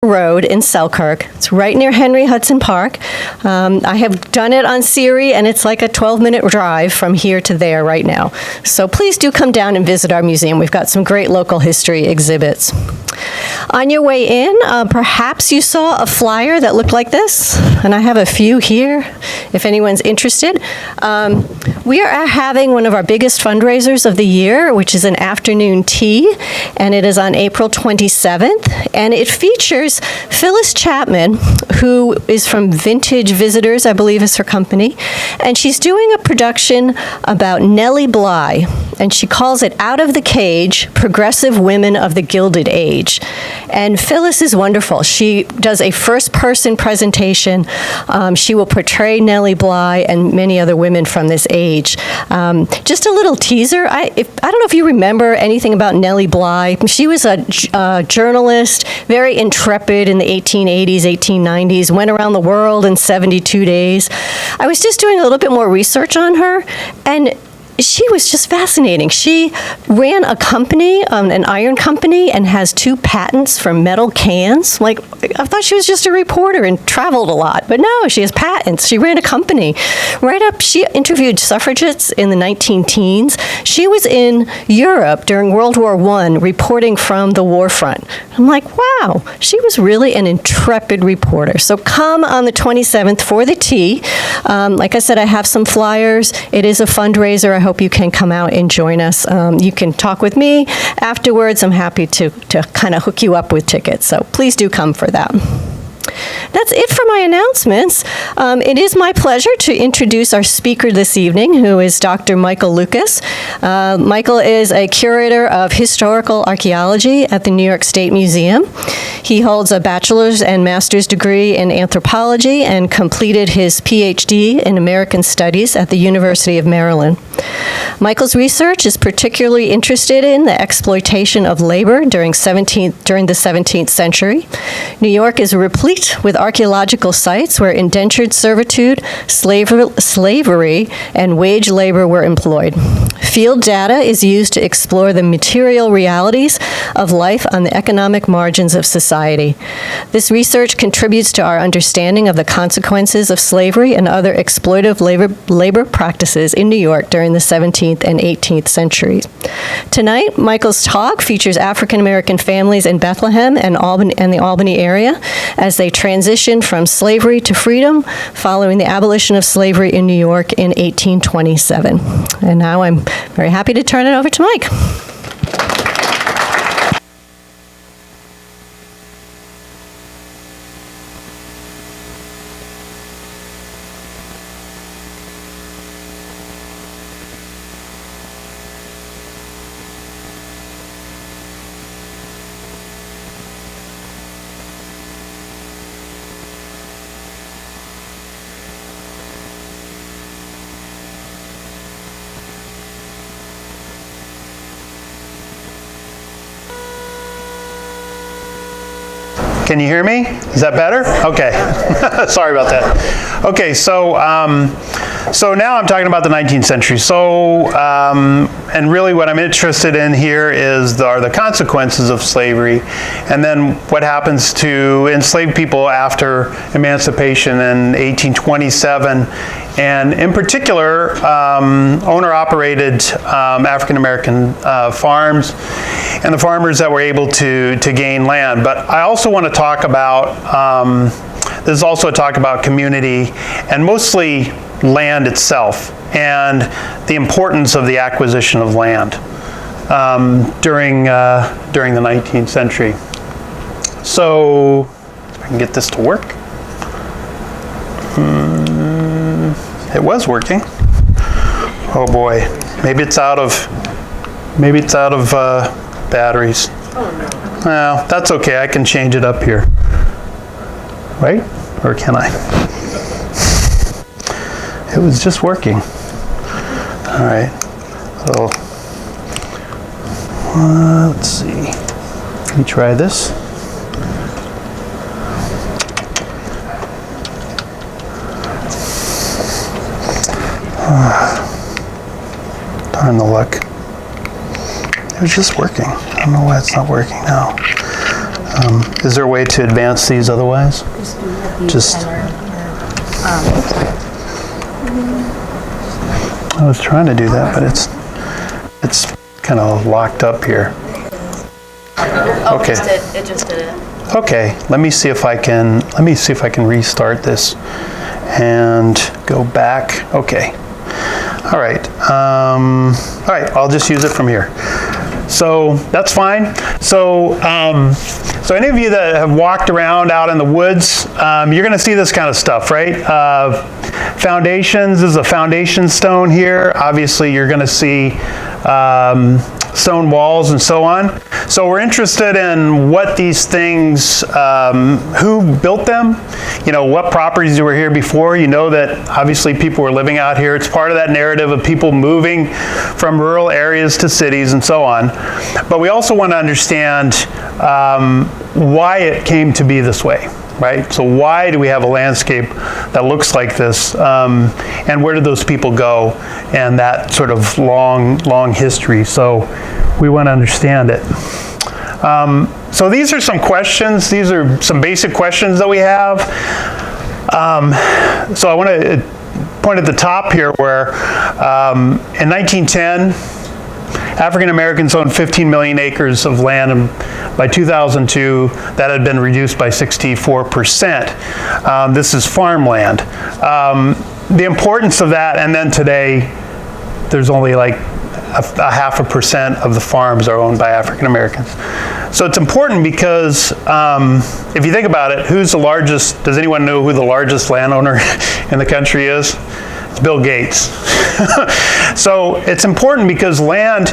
Road in Selkirk. It's right near Henry Hudson Park. I have done it on Siri, and it's like a 12-minute drive from here to there right now. So please do come down and visit our museum. We've got some great local history exhibits. On your way in, perhaps you saw a flyer that looked like this, and I have a few here if anyone's interested. We are having one of our biggest fundraisers of the year, which is an afternoon tea, and it is on April 27th, and it features Phyllis Chapman, who is from Vintage Visitors, I believe is her company, and she's doing a production about Nellie Bly, and she calls it Out of the Cage, Progressive Women of the Gilded Age. And Phyllis is wonderful. She does a first-person presentation. She will portray Nellie Bly and many other women from this age. Just a little teaser. I don't know if you remember anything about Nellie Bly. She was a journalist, very intrepid in the 1880s, 1890s, went around the world in 72 days. I was just doing a little bit more research on her, and she was just fascinating. She ran a company, an iron company, and has 2 patents for metal cans. Like, I thought she was just a reporter and traveled a lot, but no, she has patents. She ran a company. She interviewed suffragettes in the 19-teens. She was in Europe during World War I reporting from the war front. I'm like, wow, she was really an intrepid reporter. So come on the 27th for the tea. Like I said, I have some flyers. It is a fundraiser. I hope you can come out and join us. You can talk with me afterwards. I'm happy to kind of hook you up with tickets. So please do come for that. That's it for my announcements. It is my pleasure to introduce our speaker this evening, who is Dr. Michael Lucas. Michael is a curator of historical archaeology at the New York State Museum. He holds a bachelor's and master's degree in anthropology and completed his Ph.D. in American Studies at the University of Maryland. Michael's research is particularly interested in the exploitation of labor during the 17th century. New York is replete with archaeological sites where indentured servitude, slavery, and wage labor were employed. Field data is used to explore the material realities of life on the economic margins of society. This research contributes to our understanding of the consequences of slavery and other exploitive labor practices in New York during the 17th and 18th centuries. Tonight, Michael's talk features African American families in Bethlehem and the Albany area as they transitioned from slavery to freedom following the abolition of slavery in New York in 1827. And now I'm very happy to turn it over to Mike. Can you hear me? Is that better? Okay. Sorry about that. Okay, so now I'm talking about the 19th century. And really what I'm interested in here are the consequences of slavery, and then what happens to enslaved people after emancipation in 1827, and in particular, owner-operated African-American farms and the farmers that were able to gain land. But I also want to talk about, this is also a talk about community and mostly land itself and the importance of the acquisition of land during the 19th century. So, if I can get this to work. It was working. Oh boy, maybe it's out of batteries. Oh no. Well, that's okay. I can change it up here. Right? Or can I? It was just working. All right. So let's see. Let me try this. Darn the luck. It was just working. I don't know why it's not working now. Is there a way to advance these otherwise? Just. I was trying to do that, but it's kind of locked up here. Okay. It just did it. Okay. Let me see if I can restart this and go back. Okay. All right. All right. I'll just use it from here. So that's fine. So any of you that have walked around out in the woods, you're going to see this kind of stuff, right? Foundations is a foundation stone here. Obviously, you're going to see stone walls and so on. So we're interested in what these things, who built them, what properties were here before. You know that obviously people were living out here. It's part of that narrative of people moving from rural areas to cities and so on. But we also want to understand why it came to be this way. Right? So why do we have a landscape that looks like this? And where did those people go? And that sort of long history. So we want to understand it. So these are some questions. These are some basic questions that we have. So I want to point at the top here where in 1910, African Americans owned 15 million acres of land, and by 2002, that had been reduced by 64%. This is farmland. The importance of that, and then today, there's only like a 0.5% of the farms are owned by African Americans. So it's important because if you think about it, who's the largest, does anyone know who the largest landowner in the country is? It's Bill Gates. So it's important because farmland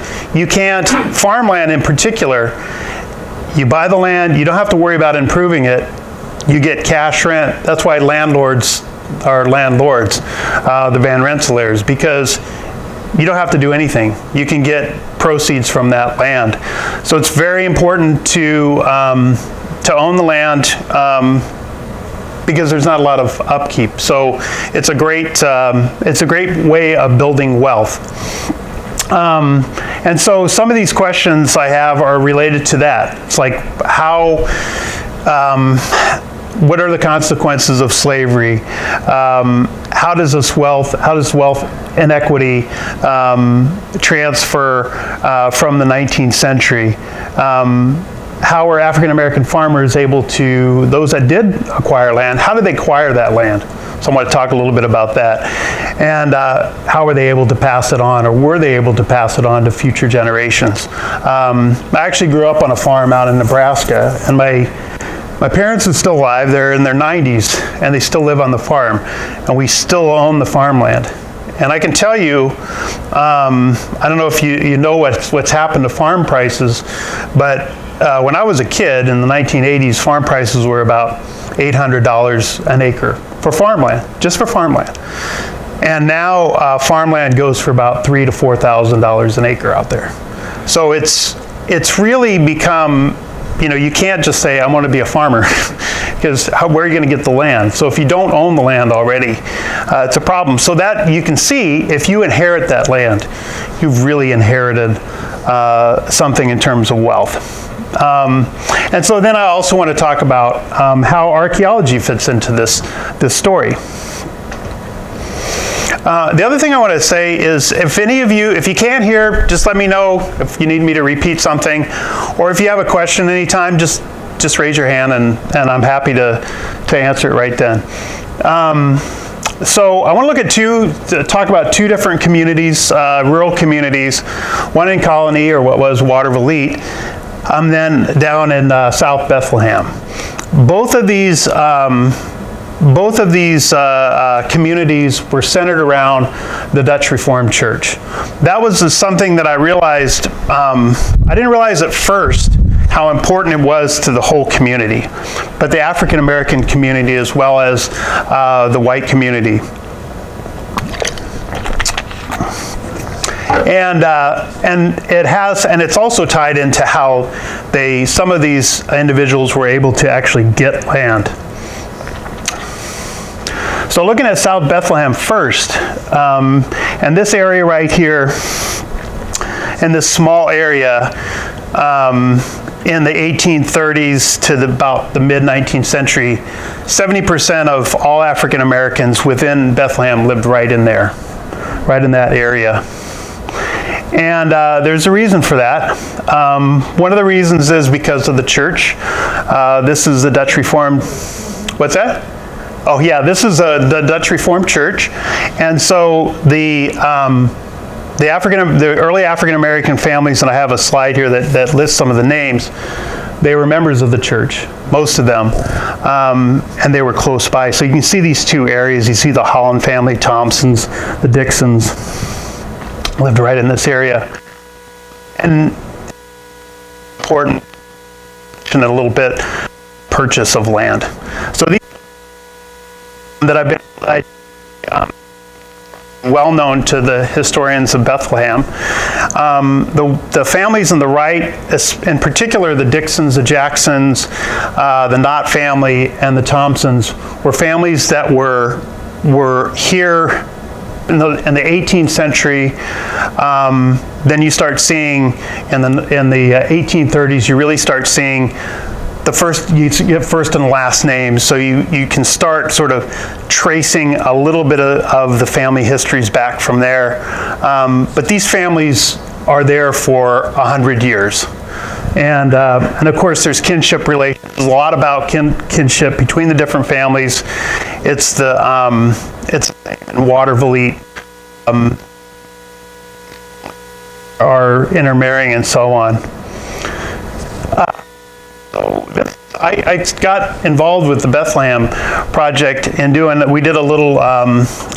in particular, you buy the land, you don't have to worry about improving it, you get cash rent. That's why landlords are landlords, the Van Rensselaers, because you don't have to do anything. You can get proceeds from that land. So it's very important to own the land because there's not a lot of upkeep. So it's a great way of building wealth. And so some of these questions I have are related to that. It's like what are the consequences of slavery? How does wealth inequity transfer from the 19th century? How were African American farmers able to, those that did acquire land, how did they acquire that land? So I want to talk a little bit about that. And how were they able to pass it on, or were they able to pass it on to future generations? I actually grew up on a farm out in Nebraska, and my parents are still alive. They're in their 90s, and they still live on the farm, and we still own the farmland. And I can tell you, I don't know if you know what's happened to farm prices, but when I was a kid in the 1980s, farm prices were about $800 an acre for farmland, just for farmland. And now farmland goes for about $3,000 to $4,000 an acre out there. So it's really become, you can't just say, I want to be a farmer, because where are you going to get the land? So if you don't own the land already, it's a problem. So that you can see, if you inherit that land, you've really inherited something in terms of wealth. And so then I also want to talk about how archaeology fits into this story. The other thing I want to say is, if any of you, if you can't hear, just let me know if you need me to repeat something, or if you have a question anytime, just raise your hand and I'm happy to answer it right then. So I want to talk about two different communities, rural communities, one in Colonie, or what was Waterville, then down in South Bethlehem. Both of these communities were centered around the Dutch Reformed Church. That was something that I realized, I didn't realize at first how important it was to the whole community, but the African American community as well as the white community. And it's also tied into how some of these individuals were able to actually get land. So looking at South Bethlehem first, and this area right here, in this small area, in the 1830s to about the mid-19th century, 70% of all African Americans within Bethlehem lived right in there, right in that area. And there's a reason for that. One of the reasons is because of the church. This is the Dutch Reformed, what's that? Oh yeah, this is the Dutch Reformed Church. And so the early African American families, and I have a slide here that lists some of the names, they were members of the church, most of them, and they were close by. So you can see these two areas. You see the Holland family, Thompsons, the Dixons, lived right in this area. And important, in a little bit, purchase of land. So these that I've been well known to the historians of Bethlehem. The families on the right, in particular the Dixons, the Jacksons, the Knott family, and the Thompsons, were families that were here in the 18th century. Then you start seeing in the 1830s, you really start seeing you get first and last names, so you can start sort of tracing a little bit of the family histories back from there. But these families are there for 100 years. And of course there's kinship relations. There's a lot about kinship between the different families. It's the Watervliet are intermarrying and so on. I got involved with the Bethlehem project we did a little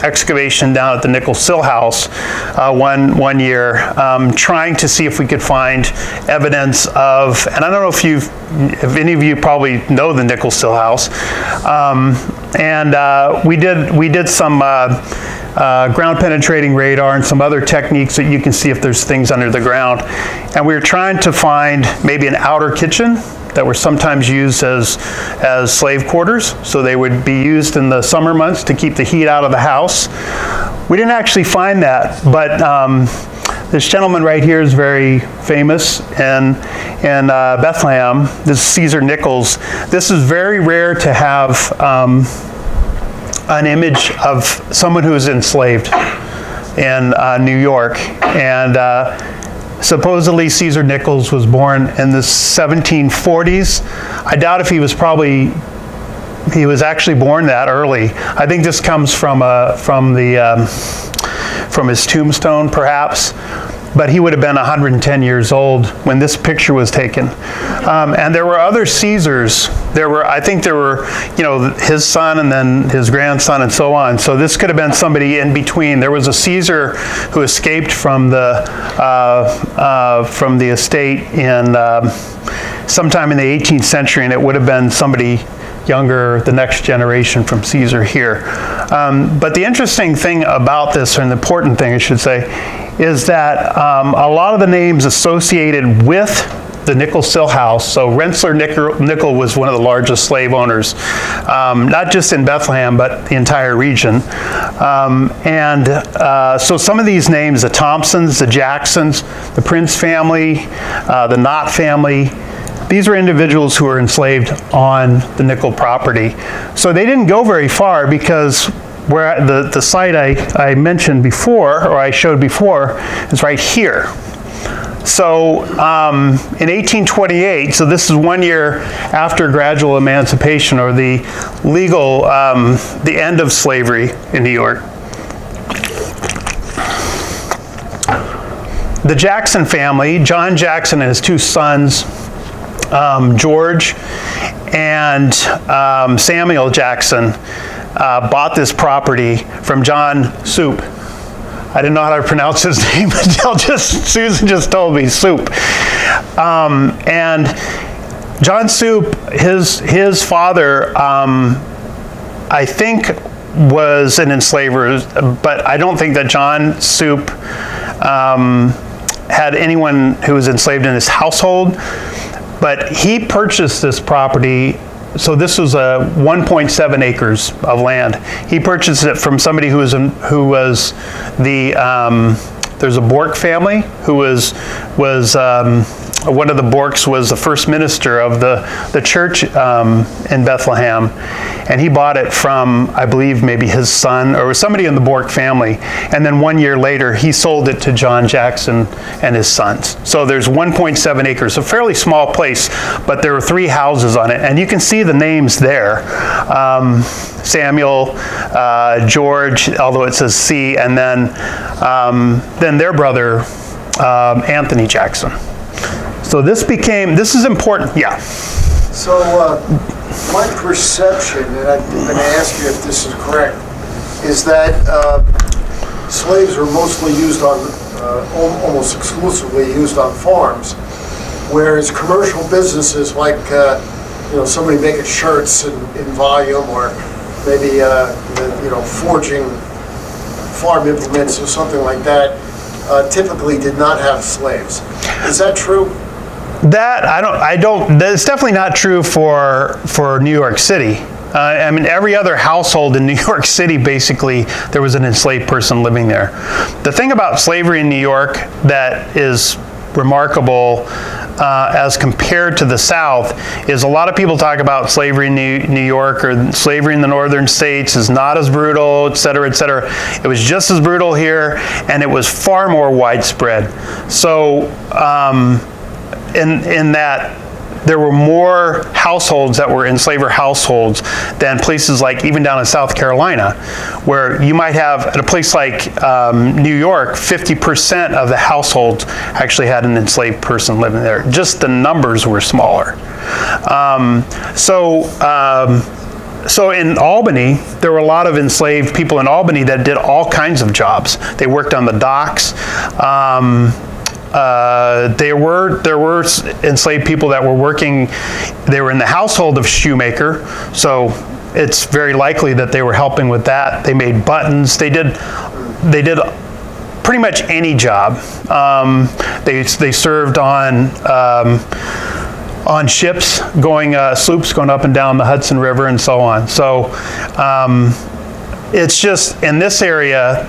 excavation down at the Nicoll-Sill house one year, trying to see if we could find evidence of, and I don't know if any of you probably know the Nicoll-Sill house, we did some ground penetrating radar and some other techniques that you can see if there's things under the ground. And we were trying to find maybe an outer kitchen that were sometimes used as slave quarters. So they would be used in the summer months to keep the heat out of the house. We didn't actually find that, but this gentleman right here is very famous in Bethlehem. This is Caesar Nichols. This is very rare to have an image of someone who was enslaved in New York. And supposedly Caesar Nichols was born in the 1740s. I doubt if he was actually born that early. I think this comes from his tombstone, perhaps. But he would have been 110 years old when this picture was taken. And there were other Caesars. I think there were, his son and then his grandson and so on. So this could have been somebody in between. There was a Caesar who escaped from the estate in sometime in the 18th century, and it would have been somebody younger, the next generation from Caesar here. But the interesting thing about this, or the important thing I should say, is that a lot of the names associated with the Nicoll-Sill house, so Rensselaer Nicoll was one of the largest slave owners, not just in Bethlehem, but the entire region. So some of these names, the Thompsons, the Jacksons, the Prince family, the Knott family, these were individuals who were enslaved on the Nicoll property. So they didn't go very far, because where the site I mentioned before, or I showed before, is right here. So in 1828, so this is 1 year after gradual emancipation, or the legal, the end of slavery in New York. The Jackson family, John Jackson and his two sons, George and Samuel Jackson, bought this property from John Soup. I didn't know how to pronounce his name until Susan just told me, Soup. And John Soup, his father, I think was an enslaver, but I don't think that John Soup had anyone who was enslaved in his household. But he purchased this property. So this was 1.7 acres of land. He purchased it from somebody who was there's a Bork family who was one of the Borks was the first minister of the church in Bethlehem, and he bought it from, I believe, maybe his son or somebody in the Bork family. And then 1 year later, he sold it to John Jackson and his sons. So there's 1.7 acres, a fairly small place, but there were 3 houses on it, and you can see the names there. Samuel, George, although it says C, and then their brother, Anthony Jackson. So this is important, yeah. So my perception, and I'm going to ask you if this is correct, is that slaves were mostly used on, almost exclusively used on farms, whereas commercial businesses like, somebody making shirts in volume, or maybe, forging farm implements or something like that, typically did not have slaves. Is that true? That's definitely not true for New York City. I mean, every other household in New York City, basically, there was an enslaved person living there. The thing about slavery in New York that is remarkable as compared to the South is a lot of people talk about slavery in New York or slavery in the northern states is not as brutal, et cetera, et cetera. It was just as brutal here, and it was far more widespread. So in that there were more households that were enslaver households than places like even down in South Carolina, where you might have at a place like New York, 50% of the households actually had an enslaved person living there. Just the numbers were smaller. So in Albany, there were a lot of enslaved people in Albany that did all kinds of jobs. They worked on the docks. There were enslaved people that were working, they were in the household of shoemaker, so it's very likely that they were helping with that. They made buttons, they did pretty much any job. They served on ships, sloops going up and down the Hudson River and so on. So it's just, in this area,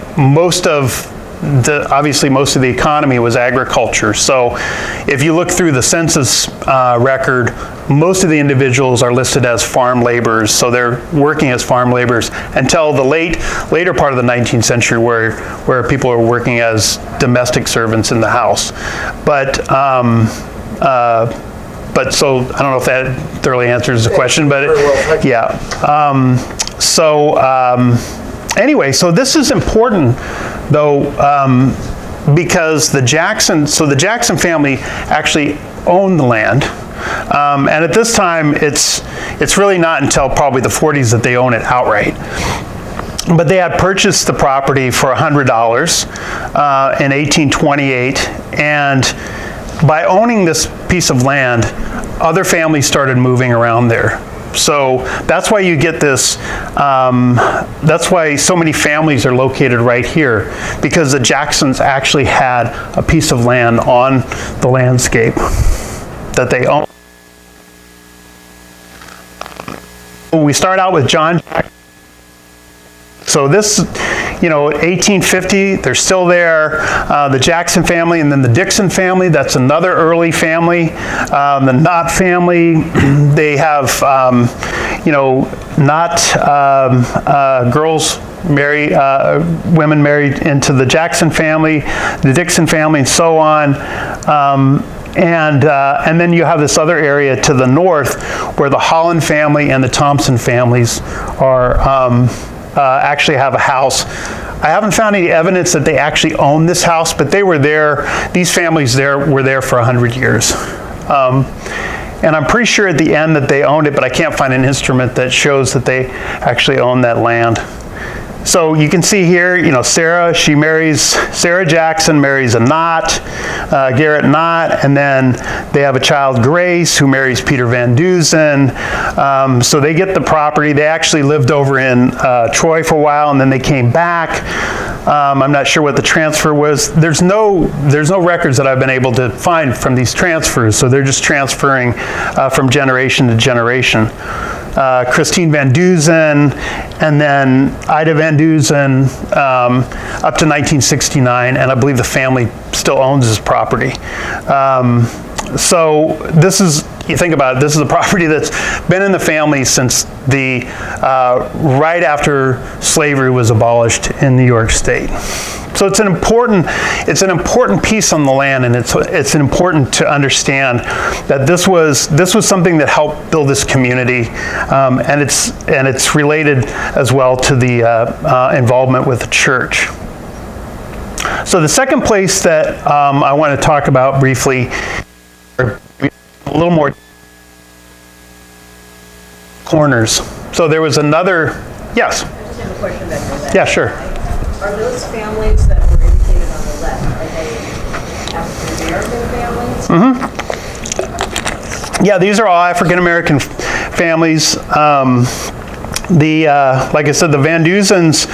obviously most of the economy was agriculture. So if you look through the census record, most of the individuals are listed as farm laborers. So they're working as farm laborers until the later part of the 19th century where people are working as domestic servants in the house. But so I don't know if that thoroughly answers the question, but yeah. Anyway, so this is important, though, because the Jackson family actually owned the land, and at this time, it's really not until probably the 40s that they own it outright. But they had purchased the property for $100 in 1828, and by owning this piece of land, other families started moving around there. So that's why you get this, that's why so many families are located right here, because the Jacksons actually had a piece of land on the landscape that they own. We start out with John Jackson. So this, 1850, they're still there. The Jackson family, and then the Dixon family, that's another early family. The Knott family, they have, girls women married into the Jackson family, the Dixon family, and so on. And then you have this other area to the north where the Holland family and the Thompson families are actually have a house. I haven't found any evidence that they actually own this house, but they were there. These families were there for 100 years. And I'm pretty sure at the end that they owned it, but I can't find an instrument that shows that they actually own that land. So you can see here, Sarah Jackson marries a Knott, Garrett Knott, and then they have a child, Grace, who marries Peter Van Dusen. So they get the property. They actually lived over in Troy for a while, and then they came back. I'm not sure what the transfer was. There's no records that I've been able to find from these transfers, so they're just transferring from generation to generation. Christine Van Dusen, and then Ida Van Dusen up to 1969, and I believe the family still owns this property. So this is, you think about it, this is a property that's been in the family since the, right after slavery was abolished in New York State. So it's an important piece on the land, and it's important to understand that this was something that helped build this community, and it's related as well to the involvement with the church. So the second place that I want to talk about briefly, a little more corners. So there was another, yes? I just have a question about your left. Yeah, sure. Are those families that were indicated on the left, are they African-American families? Yeah, these are all African-American families. Like I said, the Van Duzens,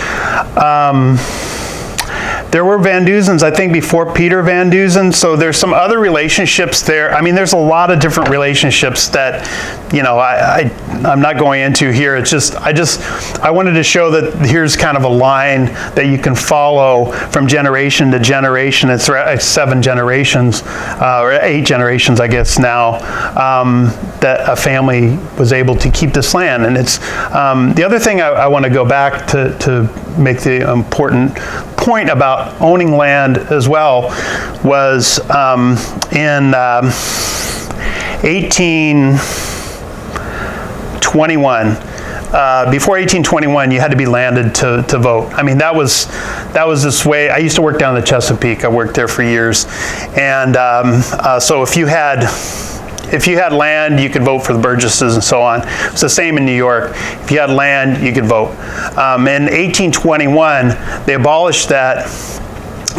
there were Van Duzens, I think, before Peter Van Duzen, so there's some other relationships there. I mean, there's a lot of different relationships that, you know, I'm not going into here. It's just, I wanted to show that here's kind of a line that you can follow from generation to generation. It's 7 generations, or 8 generations, I guess, now, that a family was able to keep this land. And it's, the other thing I want to go back to make the important point about owning land as well was in 1821. Before 1821, you had to be landed to vote. I mean, that was this way. I used to work down in the Chesapeake. I worked there for years, and so if you had land, you could vote for the Burgesses and so on. It's the same in New York. If you had land, you could vote. In 1821, they abolished that.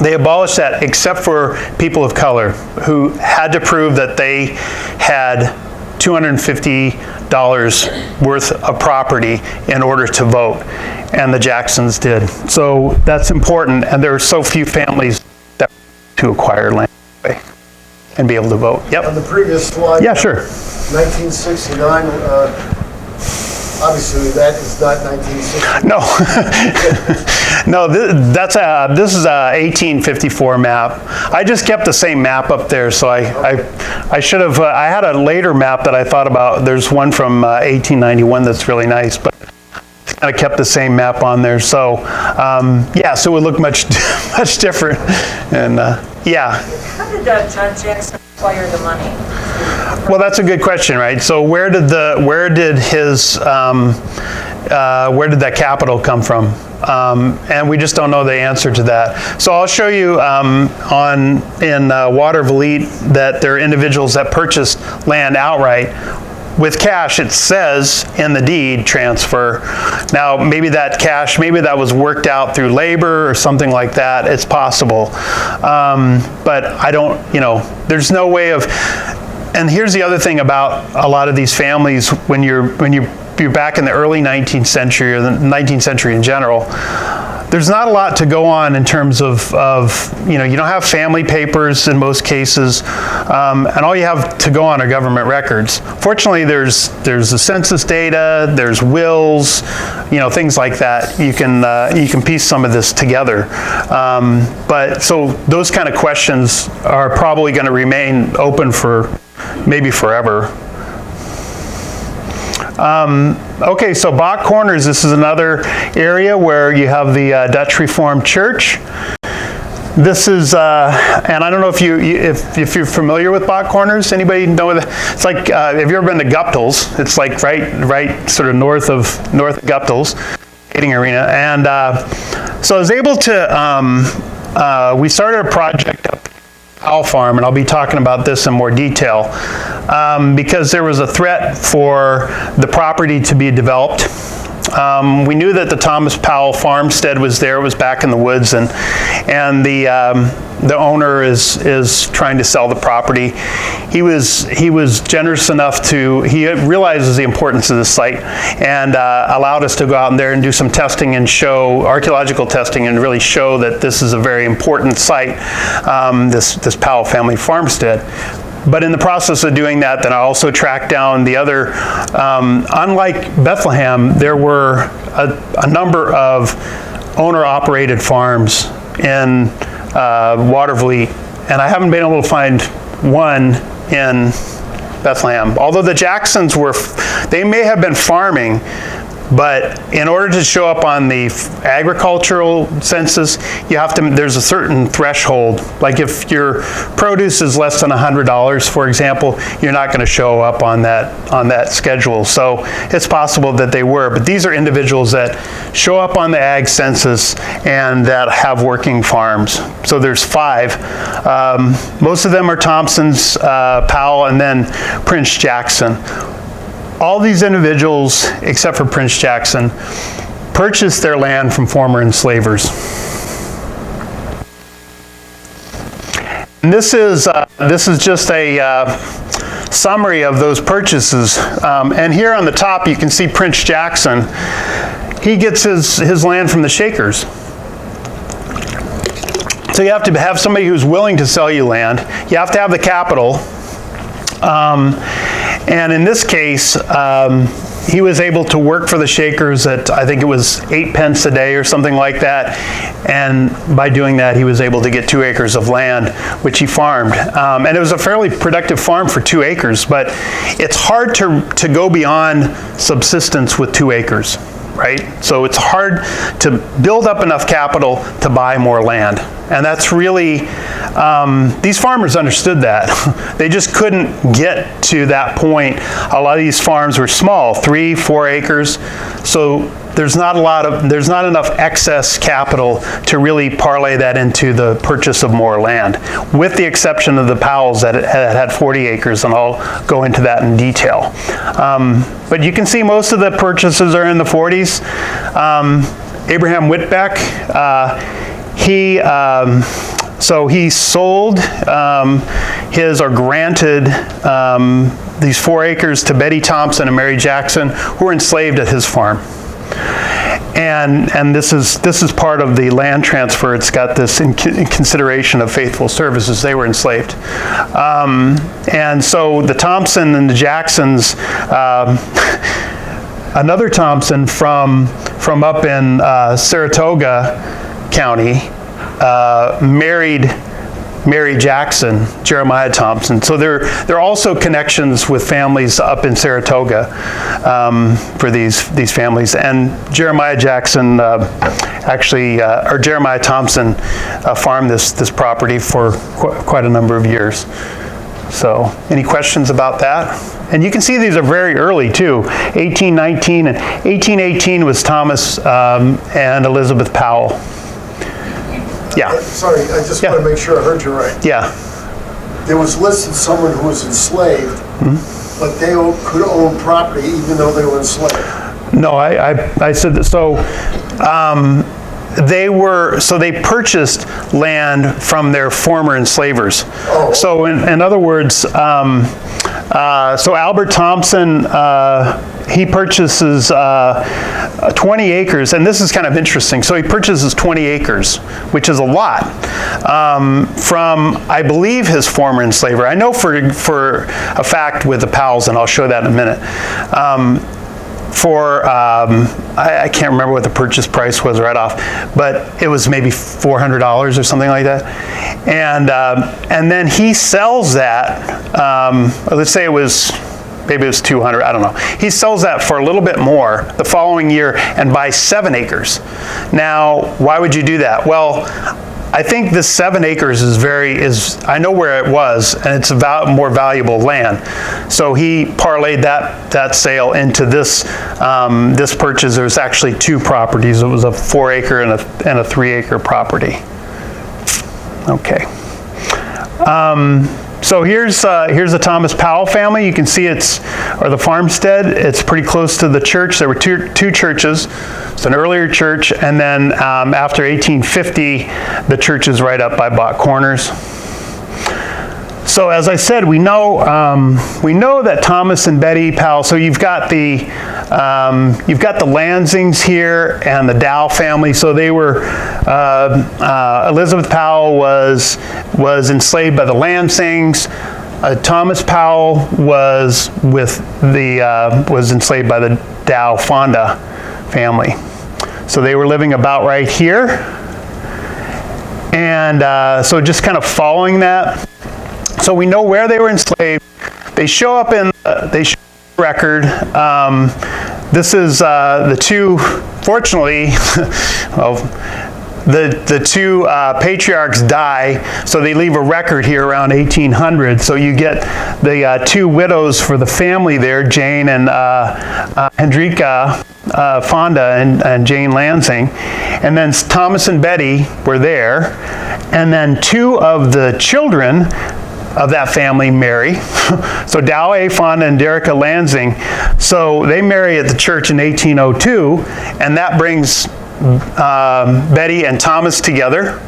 They abolished that except for people of color who had to prove that they had $250 worth of property in order to vote, and the Jacksons did. So that's important, and there are so few families that to acquire land and be able to vote. Yep. On the previous slide. Yeah, sure. 1969, obviously that is not 1969. No, no. This is a 1854 map. I just kept the same map up there, so I should have. I had a later map that I thought about. There's one from 1891 that's really nice, but I kept the same map on there. So yeah, so it would look much different, and yeah. How did John Jackson acquire the money? Well, that's a good question, right? So where did that capital come from? And we just don't know the answer to that. So I'll show you in Watervliet that there are individuals that purchased land outright with cash. It says in the deed transfer. Now, maybe that cash, maybe that was worked out through labor or something like that. It's possible. But I don't, you know, there's no way of, and here's the other thing about a lot of these families when you're back in the early 19th century or the 19th century in general, there's not a lot to go on in terms of you know, you don't have family papers in most cases, and all you have to go on are government records. Fortunately, there's the census data, there's wills, you know, things like that. You can piece some of this together. But so those kind of questions are probably going to remain open for maybe forever. Okay, so Bach Corners, this is another area where you have the Dutch Reformed Church. This is, and I don't know if you're familiar with Bach Corners. Anybody know that? It's like, have you ever been to Guptill's? It's like right sort of north of Guptill's, skating arena. And so I was able to, we started a project up Powell Farm, and I'll be talking about this in more detail, because there was a threat for the property to be developed. We knew that the Thomas Powell farmstead was there. It was back in the woods, and the owner is trying to sell the property. He was generous enough to, he realizes the importance of this site, and allowed us to go out in there and do some testing and show, archaeological testing, and really show that this is a very important site, this Powell family farmstead. But in the process of doing that, then I also tracked down the other, unlike Bethlehem, there were a number of owner-operated farms in Watervliet, and I haven't been able to find one in Bethlehem. Although the Jacksons they may have been farming, but in order to show up on the agricultural census, there's a certain threshold. Like if your produce is less than $100, for example, you're not going to show up on that schedule. So it's possible that they were, but these are individuals that show up on the ag census and that have working farms. So there's 5. Most of them are Thompsons, Powell, and then Prince Jackson. All these individuals, except for Prince Jackson, purchased their land from former enslavers. And this is just a summary of those purchases. And here on the top, you can see Prince Jackson. He gets his land from the Shakers. So you have to have somebody who's willing to sell you land. You have to have the capital. And in this case, he was able to work for the Shakers at, I think it was 8 pence a day or something like that. And by doing that, he was able to get 2 acres of land, which he farmed. And it was a fairly productive farm for 2 acres, but it's hard to go beyond subsistence with 2 acres, right? So it's hard to build up enough capital to buy more land. And that's really, these farmers understood that. They just couldn't get to that point. A lot of these farms were small, 3-4 acres. So there's not enough excess capital to really parlay that into the purchase of more land, with the exception of the Powells that had 40 acres, and I'll go into that in detail. But you can see most of the purchases are in the 40s. Abraham Whitbeck, he sold granted these 4 acres to Betty Thompson and Mary Jackson, who were enslaved at his farm. And this is part of the land transfer. It's got this in consideration of faithful services. They were enslaved. And so the Thompson and the Jacksons, another Thompson from up in Saratoga County, married Mary Jackson, Jeremiah Thompson. So there are also connections with families up in Saratoga for these families. And Jeremiah Jackson or Jeremiah Thompson farmed this property for quite a number of years. So any questions about that? And you can see these are very early too. 1819 and 1818 was Thomas and Elizabeth Powell. Yeah. Sorry, I just want to make sure I heard you right. Yeah. There was listed someone who was enslaved, but they could own property even though they were enslaved. No, I said that. So they purchased land from their former enslavers. Oh. So in other words, so Albert Thompson, he purchases 20 acres, and this is kind of interesting. So he purchases 20 acres, which is a lot, from, I believe, his former enslaver. I know for a fact with the Powells, and I'll show that in a minute. I can't remember what the purchase price was right off, but it was maybe $400 or something like that. And then he sells that, let's say maybe it was 200, I don't know. He sells that for a little bit more the following year and buys 7 acres. Now, why would you do that? Well, I think this 7 acres I know where it was, and it's more valuable land. So he parlayed that sale into this purchase. There was actually 2 properties. It was a 4 acre and a 3 acre property. Okay. So here's the Thomas Powell family. You can see or the farmstead. It's pretty close to the church. There were two churches. It's an earlier church, and then after 1850, the church is right up by Bott Corners. So as I said, we know that Thomas and Betty Powell. So you've got the Lansings here and the Dow family. So they were Elizabeth Powell was enslaved by the Lansings. Thomas Powell was enslaved by the Dow Fonda family. So they were living about right here, and so just kind of following that. So we know where they were enslaved. They show up in the record. This is the two, fortunately, well, the two patriarchs die, so they leave a record here around 1800. So you get the two widows for the family there, Jane and Hendrika Fonda and Jane Lansing. And then Thomas and Betty were there. And then two of the children of that family marry. So Dow A. Fonda and Derricka Lansing. So they marry at the church in 1802, and that brings Betty and Thomas together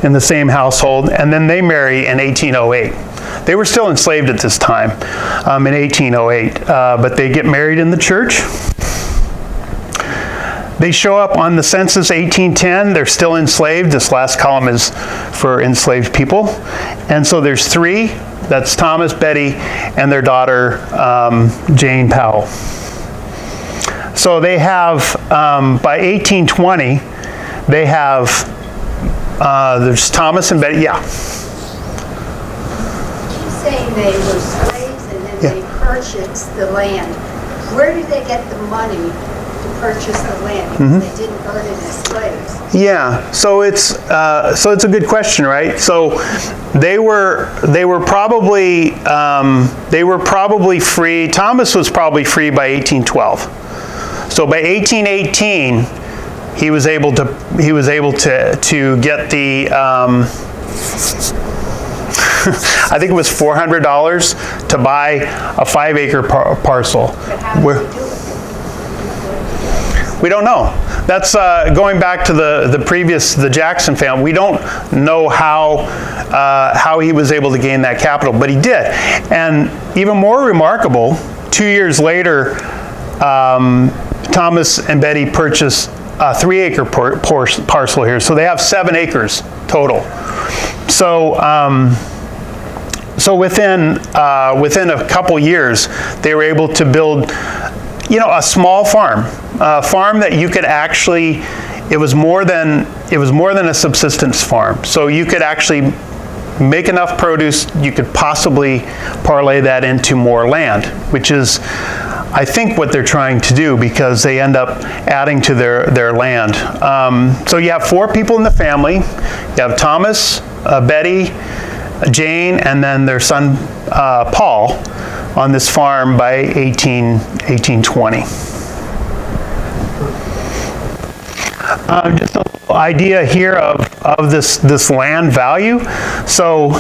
in the same household, and then they marry in 1808. They were still enslaved at this time in 1808, but they get married in the church. They show up on the census 1810. They're still enslaved. This last column is for enslaved people. And so there's three. That's Thomas, Betty, and their daughter, Jane Powell. So they have, by 1820, they have, there's Thomas and Betty, yeah. You're saying they were slaves and then they purchased the land. Where did they get the money to purchase the land? Because they didn't earn it as slaves. Yeah, so it's a good question, right? So they were probably free. Thomas was probably free by 1812. So by 1818, he was able to get the I think it was $400 to buy a 5-acre parcel. But how did they do it? We don't know. That's going back to the Jackson family. We don't know how he was able to gain that capital, but he did. And even more remarkable, 2 years later, Thomas and Betty purchased a 3-acre parcel here. So they have 7 acres total. So within a couple years, they were able to build, a small farm, a farm that you could actually, it was more than a subsistence farm. So you could actually make enough produce, you could possibly parlay that into more land, which is, I think, what they're trying to do, because they end up adding to their land. So you have 4 people in the family. You have Thomas, Betty, Jane, and then their son Paul on this farm by 1820. Just a little idea here of this land value. So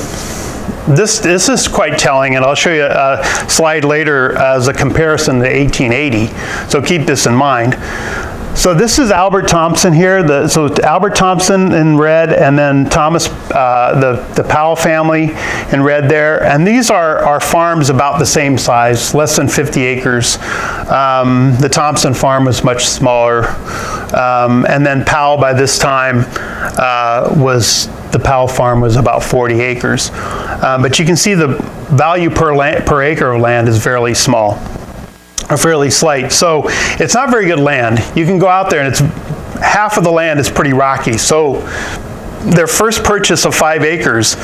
this is quite telling, and I'll show you a slide later as a comparison to 1880. So keep this in mind. So this is Albert Thompson here. So Albert Thompson in red, and then Thomas, the Powell family in red there. And these are farms about the same size, less than 50 acres. The Thompson farm was much smaller. And then Powell by this time the Powell farm was about 40 acres. But you can see the value per acre of land is fairly small. Are fairly slight. So it's not very good land. You can go out there and it's half of the land is pretty rocky. So their first purchase of 5 acres,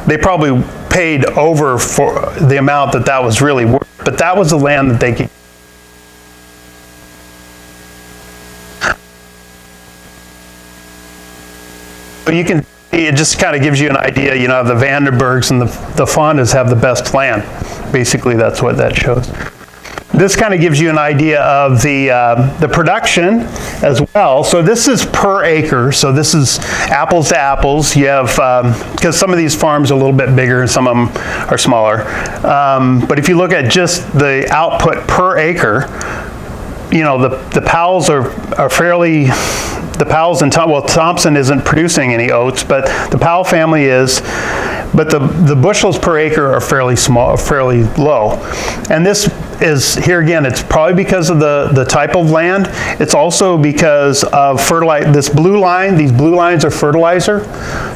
they probably paid over for the amount that was really worth. But that was the land that they could. So you can see, it just kind of gives you an idea, the Vandenbergs and the Fondas have the best land. Basically, that's what that shows. This kind of gives you an idea of the production as well. So this is per acre. So this is apples to apples. You have, because some of these farms are a little bit bigger and some of them are smaller. But if you look at just the output per acre, the Powells are fairly, the Powells and Thompson isn't producing any oats, but the Powell family is. But the bushels per acre are fairly small, fairly low. And this is, here again, it's probably because of the type of land. It's also because of these blue lines are fertilizer.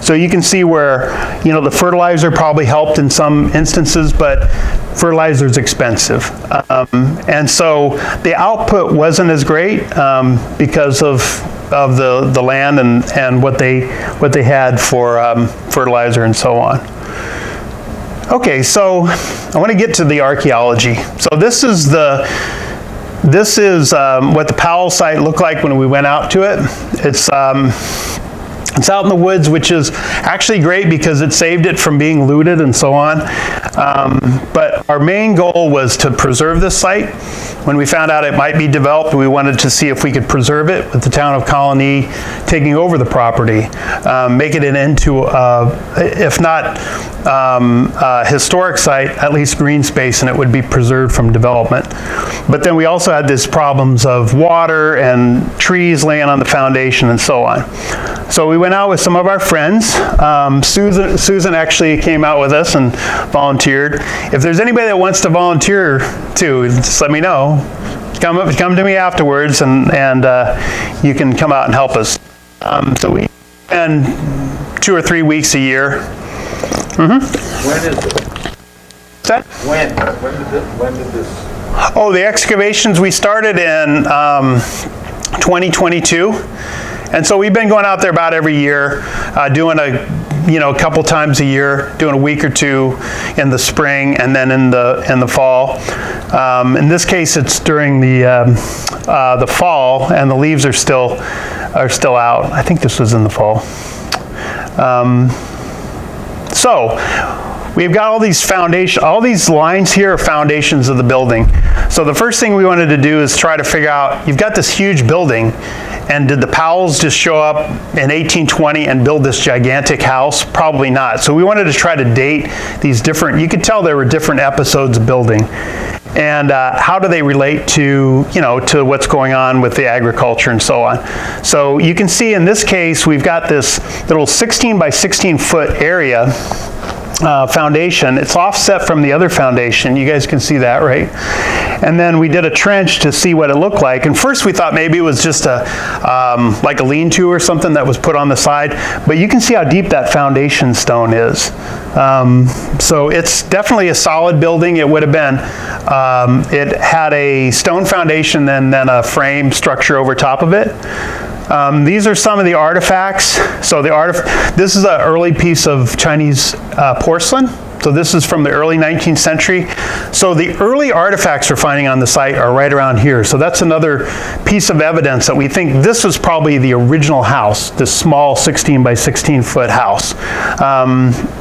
So you can see where, the fertilizer probably helped in some instances, but fertilizer is expensive. And so the output wasn't as great because of the land and what they had for fertilizer and so on. Okay, so I want to get to the archaeology. So this is what the Powell site looked like when we went out to it. It's out in the woods, which is actually great because it saved it from being looted and so on. But our main goal was to preserve this site. When we found out it might be developed, we wanted to see if we could preserve it with the town of Colonie taking over the property, make it into, if not a historic site, at least green space, and it would be preserved from development. But then we also had these problems of water and trees laying on the foundation and so on. So we went out with some of our friends. Susan actually came out with us and volunteered. If there's anybody that wants to volunteer too, just let me know. Come to me afterwards, and you can come out and help us. So we spend 2 or 3 weeks a year. When is it? That? When did this? Oh, the excavations we started in 2022. And so we've been going out there about every year, doing a couple times a year, doing a week or two in the spring and then in the fall. In this case, it's during the fall, and the leaves are still out. I think this was in the fall. So we've got all these lines here are foundations of the building. So the first thing we wanted to do is try to figure out, you've got this huge building, and did the Powells just show up in 1820 and build this gigantic house? Probably not. So we wanted to try to date these different, you could tell there were different episodes of building. And how do they relate to, to what's going on with the agriculture and so on. So you can see in this case, we've got this little 16 by 16 foot area foundation. It's offset from the other foundation. You guys can see that, right? And then we did a trench to see what it looked like. And first we thought maybe it was just like a lean-to or something that was put on the side. But you can see how deep that foundation stone is. So it's definitely a solid building. It would have been. It had a stone foundation and then a frame structure over top of it. These are some of the artifacts. So this is an early piece of Chinese porcelain. So this is from the early 19th century. So the early artifacts we're finding on the site are right around here. So that's another piece of evidence that we think this was probably the original house, this small 16 by 16 foot house.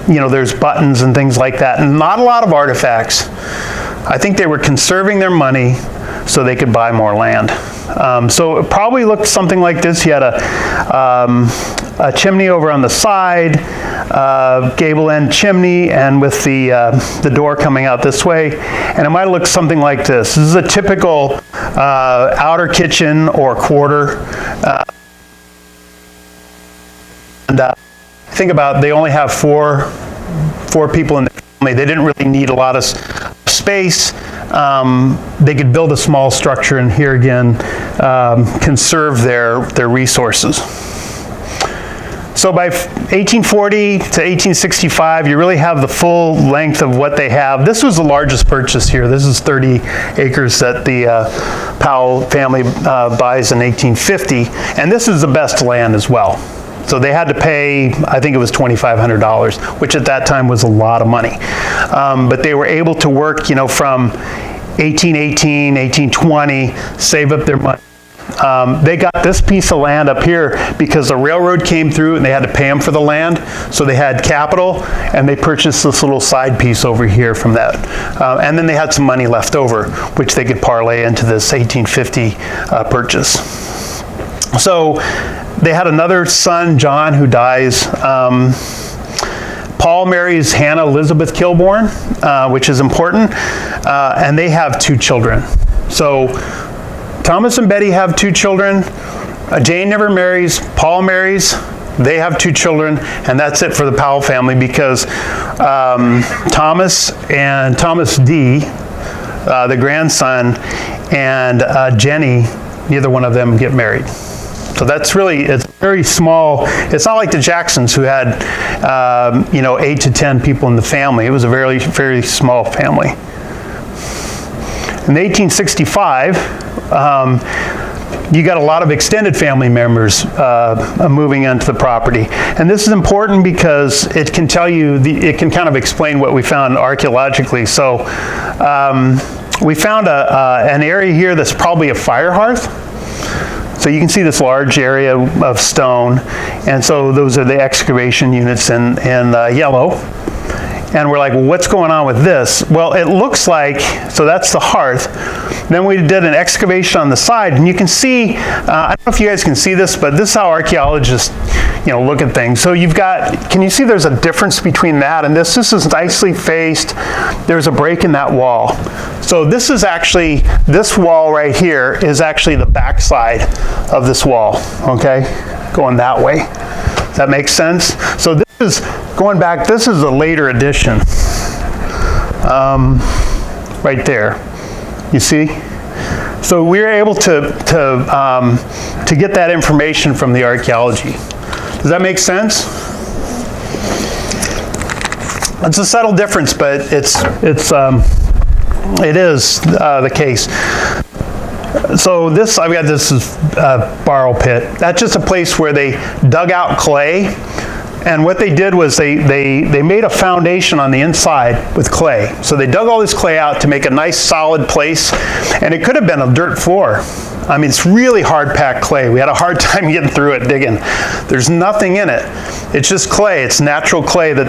There's buttons and things like that, and not a lot of artifacts. I think they were conserving their money so they could buy more land. So it probably looked something like this. You had a chimney over on the side, gable end chimney, and with the door coming out this way. And it might look something like this. This is a typical outer kitchen or quarter. Think about, they only have four people in the family. They didn't really need a lot of space. They could build a small structure, and here again, conserve their resources. So by 1840 to 1865, you really have the full length of what they have. This was the largest purchase here. This is 30 acres that the Powell family buys in 1850, and this is the best land as well. So they had to pay, I think it was $2,500, which at that time was a lot of money. But they were able to work, from 1818, 1820, save up their money. They got this piece of land up here because the railroad came through and they had to pay them for the land. So they had capital, and they purchased this little side piece over here from that. And then they had some money left over, which they could parlay into this 1850 purchase. So they had another son, John, who dies. Paul marries Hannah Elizabeth Kilbourne, which is important, and they have 2 children. So Thomas and Betty have 2 children. Jane never marries. Paul marries. They have 2 children, and that's it for the Powell family, because Thomas and Thomas D., the grandson, and Jenny, neither one of them get married. So that's really, it's very small. It's not like the Jacksons, who had, 8 to 10 people in the family. It was a very, very small family. In 1865, you got a lot of extended family members moving onto the property. And this is important because it can tell you, it can kind of explain what we found archaeologically. So we found an area here that's probably a fire hearth. So you can see this large area of stone, and so those are the excavation units in yellow. And we're like, well, what's going on with this? Well, it looks like, so that's the hearth. Then we did an excavation on the side, and you can see, I don't know if you guys can see this, but this is how archaeologists, look at things. So you've got, can you see there's a difference between that and this? This is nicely faced. There's a break in that wall. So this is actually, this wall right here is actually the backside of this wall, okay? Going that way. Does that make sense? So this is, going back, this is a later addition. Right there. You see? So we were able to get that information from the archaeology. Does that make sense? It's a subtle difference, but it is the case. So this, I've got this borrow pit. That's just a place where they dug out clay, and what they did was they made a foundation on the inside with clay. So they dug all this clay out to make a nice solid place, and it could have been a dirt floor. I mean, it's really hard packed clay. We had a hard time getting through it, digging. There's nothing in it. It's just clay. It's natural clay that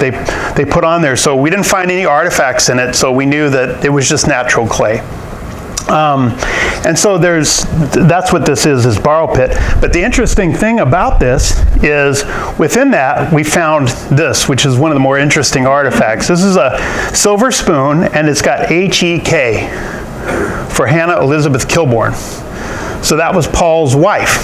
they put on there. So we didn't find any artifacts in it, so we knew that it was just natural clay. And so that's what this is borrow pit. But the interesting thing about this is within that we found this, which is one of the more interesting artifacts. This is a silver spoon, and it's got H-E-K for Hannah Elizabeth Kilbourne. So that was Paul's wife.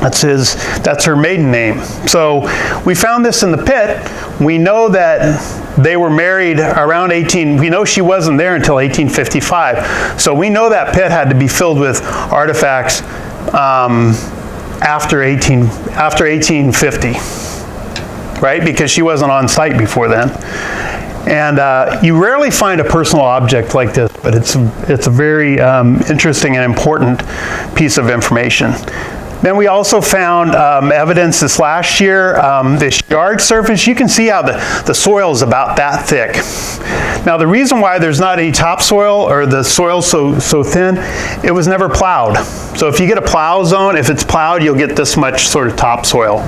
That's her maiden name. So we found this in the pit. We know that they were married around we know she wasn't there until 1855. So we know that pit had to be filled with artifacts after 1850, right? Because she wasn't on site before then. And you rarely find a personal object like this, but it's a very interesting and important piece of information. Then we also found evidence this last year, this yard surface. You can see how the soil is about that thick. Now the reason why there's not any topsoil or the soil so thin, it was never plowed. So if you get a plow zone, if it's plowed, you'll get this much sort of topsoil.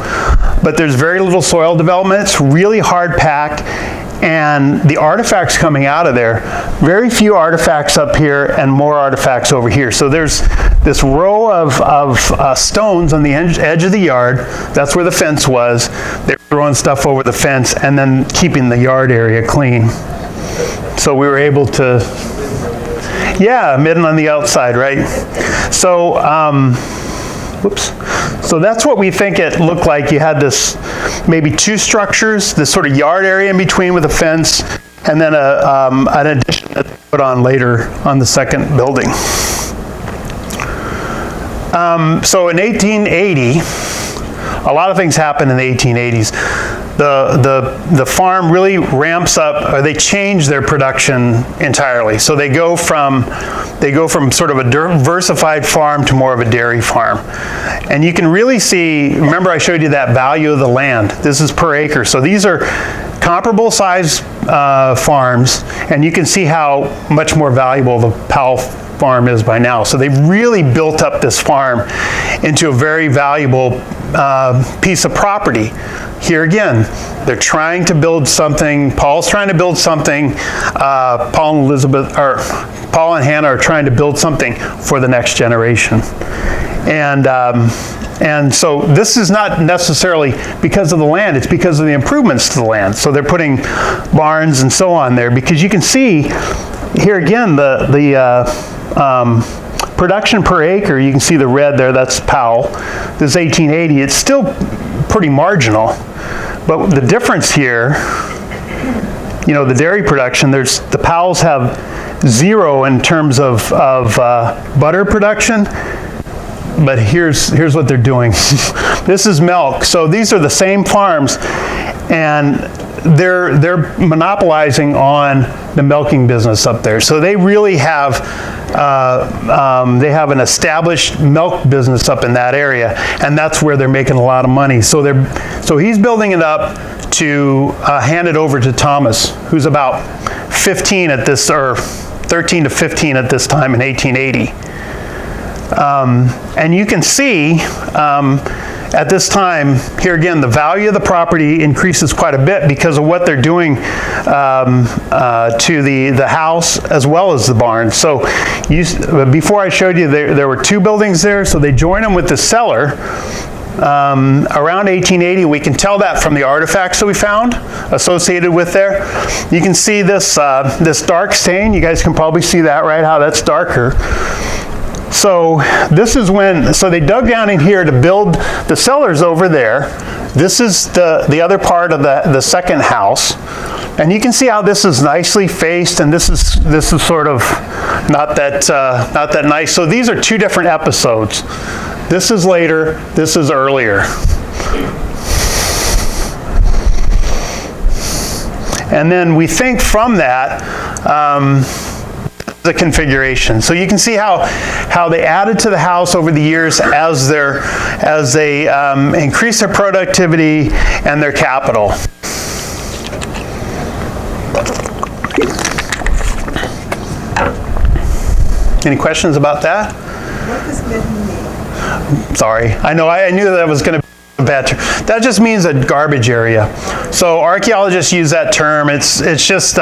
But there's very little soil development. It's really hard packed. And the artifacts coming out of there, very few artifacts up here and more artifacts over here. So there's this row of stones on the edge of the yard. That's where the fence was. They're throwing stuff over the fence and then keeping the yard area clean. So we were able to, yeah, midden on the outside, right? So, whoops. So that's what we think it looked like. You had this, maybe two structures, this sort of yard area in between with a fence, and then an addition that they put on later on the second building. So in 1880, a lot of things happened in the 1880s. The farm really ramps up, or they change their production entirely. So they go from sort of a diversified farm to more of a dairy farm. And you can really see, remember I showed you that value of the land. This is per acre. So these are comparable size farms, and you can see how much more valuable the Powell farm is by now. So they've really built up this farm into a very valuable piece of property. Here again, they're trying to build something. Paul's trying to build something. Paul and Hannah are trying to build something for the next generation. And so this is not necessarily because of the land, it's because of the improvements to the land. So they're putting barns and so on there, because you can see here again the production per acre. You can see the red there, that's Powell. This is 1880. It's still pretty marginal, but the difference here, the dairy production, the Powells have 0 in terms of butter production. But here's what they're doing. This is milk. So these are the same farms, and they're monopolizing on the milking business up there. So they really have they have an established milk business up in that area, and that's where they're making a lot of money. So he's building it up to hand it over to Thomas, who's about 15 at this, or 13 to 15 at this time in 1880. And you can see at this time, here again, the value of the property increases quite a bit because of what they're doing to the house as well as the barn. So before I showed you, there were two buildings there, so they joined them with the cellar. Around 1880, we can tell that from the artifacts that we found associated with there. You can see this, this dark stain. You guys can probably see that, right, how that's darker. So this is when, so they dug down in here to build the cellars over there. This is the other part of the second house. And you can see how this is nicely faced, and this is sort of not that nice. So these are two different episodes. This is later, this is earlier. And then we think from that, the configuration. So you can see how they added to the house over the years as they increase their productivity and their capital. Any questions about that? What does midden mean? Sorry, I knew that was going to be a bad term. That just means a garbage area. So archaeologists use that term. It's just,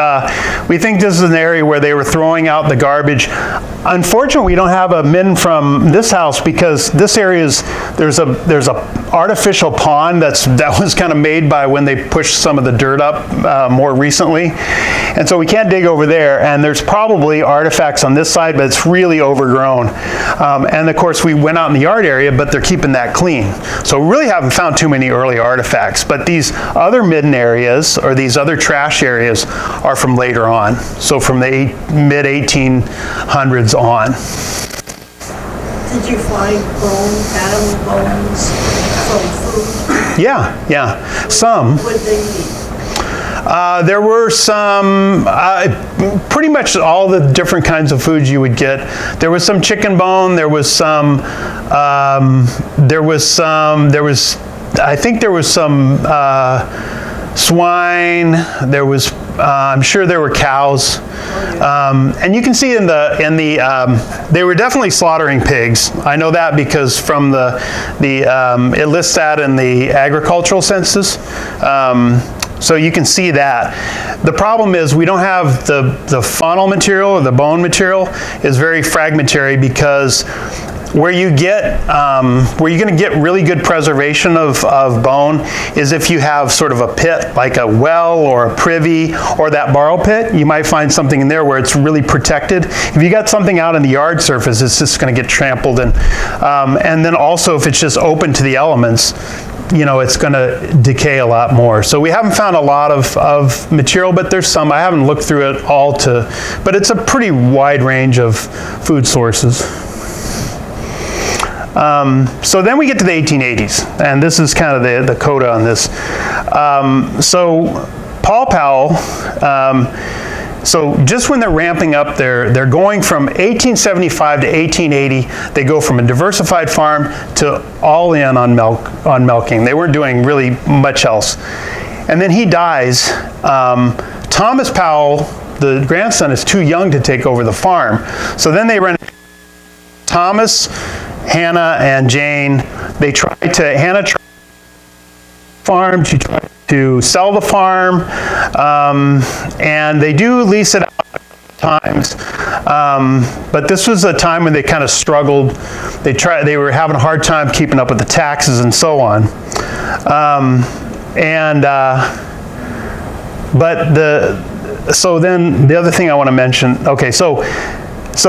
we think this is an area where they were throwing out the garbage. Unfortunately, we don't have a midden from this house because this area is, there's a artificial pond that was kind of made by when they pushed some of the dirt up more recently. And so we can't dig over there, and there's probably artifacts on this side, but it's really overgrown. And of course, we went out in the yard area, but they're keeping that clean. So we really haven't found too many early artifacts, but these other midden areas, or these other trash areas, are from later on. So from the mid-1800s on. Did you find animal bones from food? Yeah, some. What did they eat? There were some, pretty much all the different kinds of foods you would get. There was some chicken bone, I think there was some swine, I'm sure there were cows. And you can see they were definitely slaughtering pigs. I know that because from it lists that in the agricultural census. So you can see that. The problem is we don't have the faunal material, or the bone material is very fragmentary, because where you're going to get really good preservation of bone is if you have sort of a pit, like a well or a privy or that borrow pit. You might find something in there where it's really protected. If you got something out in the yard surface, it's just going to get trampled. And then also if it's just open to the elements, it's going to decay a lot more. So we haven't found a lot of material, but there's some. I haven't looked through it all but it's a pretty wide range of food sources. So then we get to the 1880s, and this is kind of the coda on this. So Paul Powell, so just when they're ramping up, they're going from 1875 to 1880, they go from a diversified farm to all in on milking. They weren't doing really much else. And then he dies. Thomas Powell, the grandson, is too young to take over the farm. So then they run Thomas, Hannah, and Jane. Hannah tried to farm, she tried to sell the farm, and they do lease it out times. But this was a time when they kind of struggled. They were having a hard time keeping up with the taxes and so on. So then the other thing I want to mention, okay, so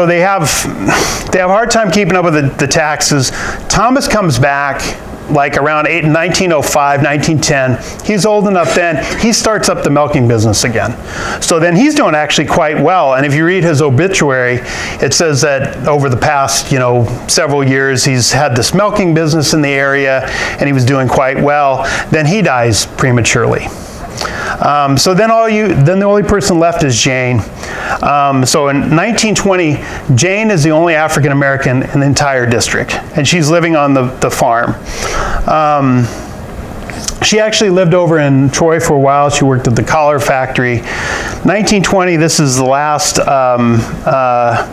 they have a hard time keeping up with the taxes. Thomas comes back like around 1905, 1910. He's old enough then. He starts up the milking business again. So then he's doing actually quite well. And if you read his obituary, it says that over the past, several years, he's had this milking business in the area, and he was doing quite well. Then he dies prematurely. So then the only person left is Jane. So in 1920, Jane is the only African American in the entire district, and she's living on the farm. She actually lived over in Troy for a while. She worked at the collar factory. 1920, this is the last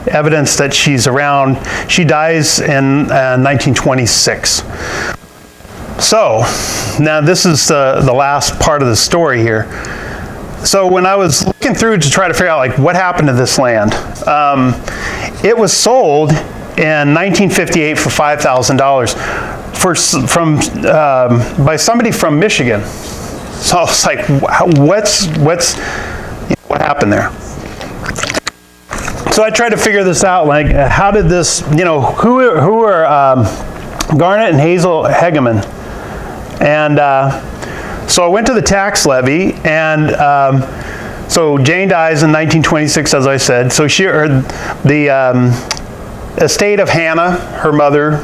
evidence that she's around. She dies in 1926. So, now this is the last part of the story here. So when I was looking through to try to figure out like what happened to this land, it was sold in 1958 for $5,000 by somebody from Michigan. So I was like, what happened there? So I tried to figure this out, like how did this, who are Garnet and Hazel Hegeman? And so I went to the tax levy, and so Jane dies in 1926, as I said. So the estate of Hannah, her mother,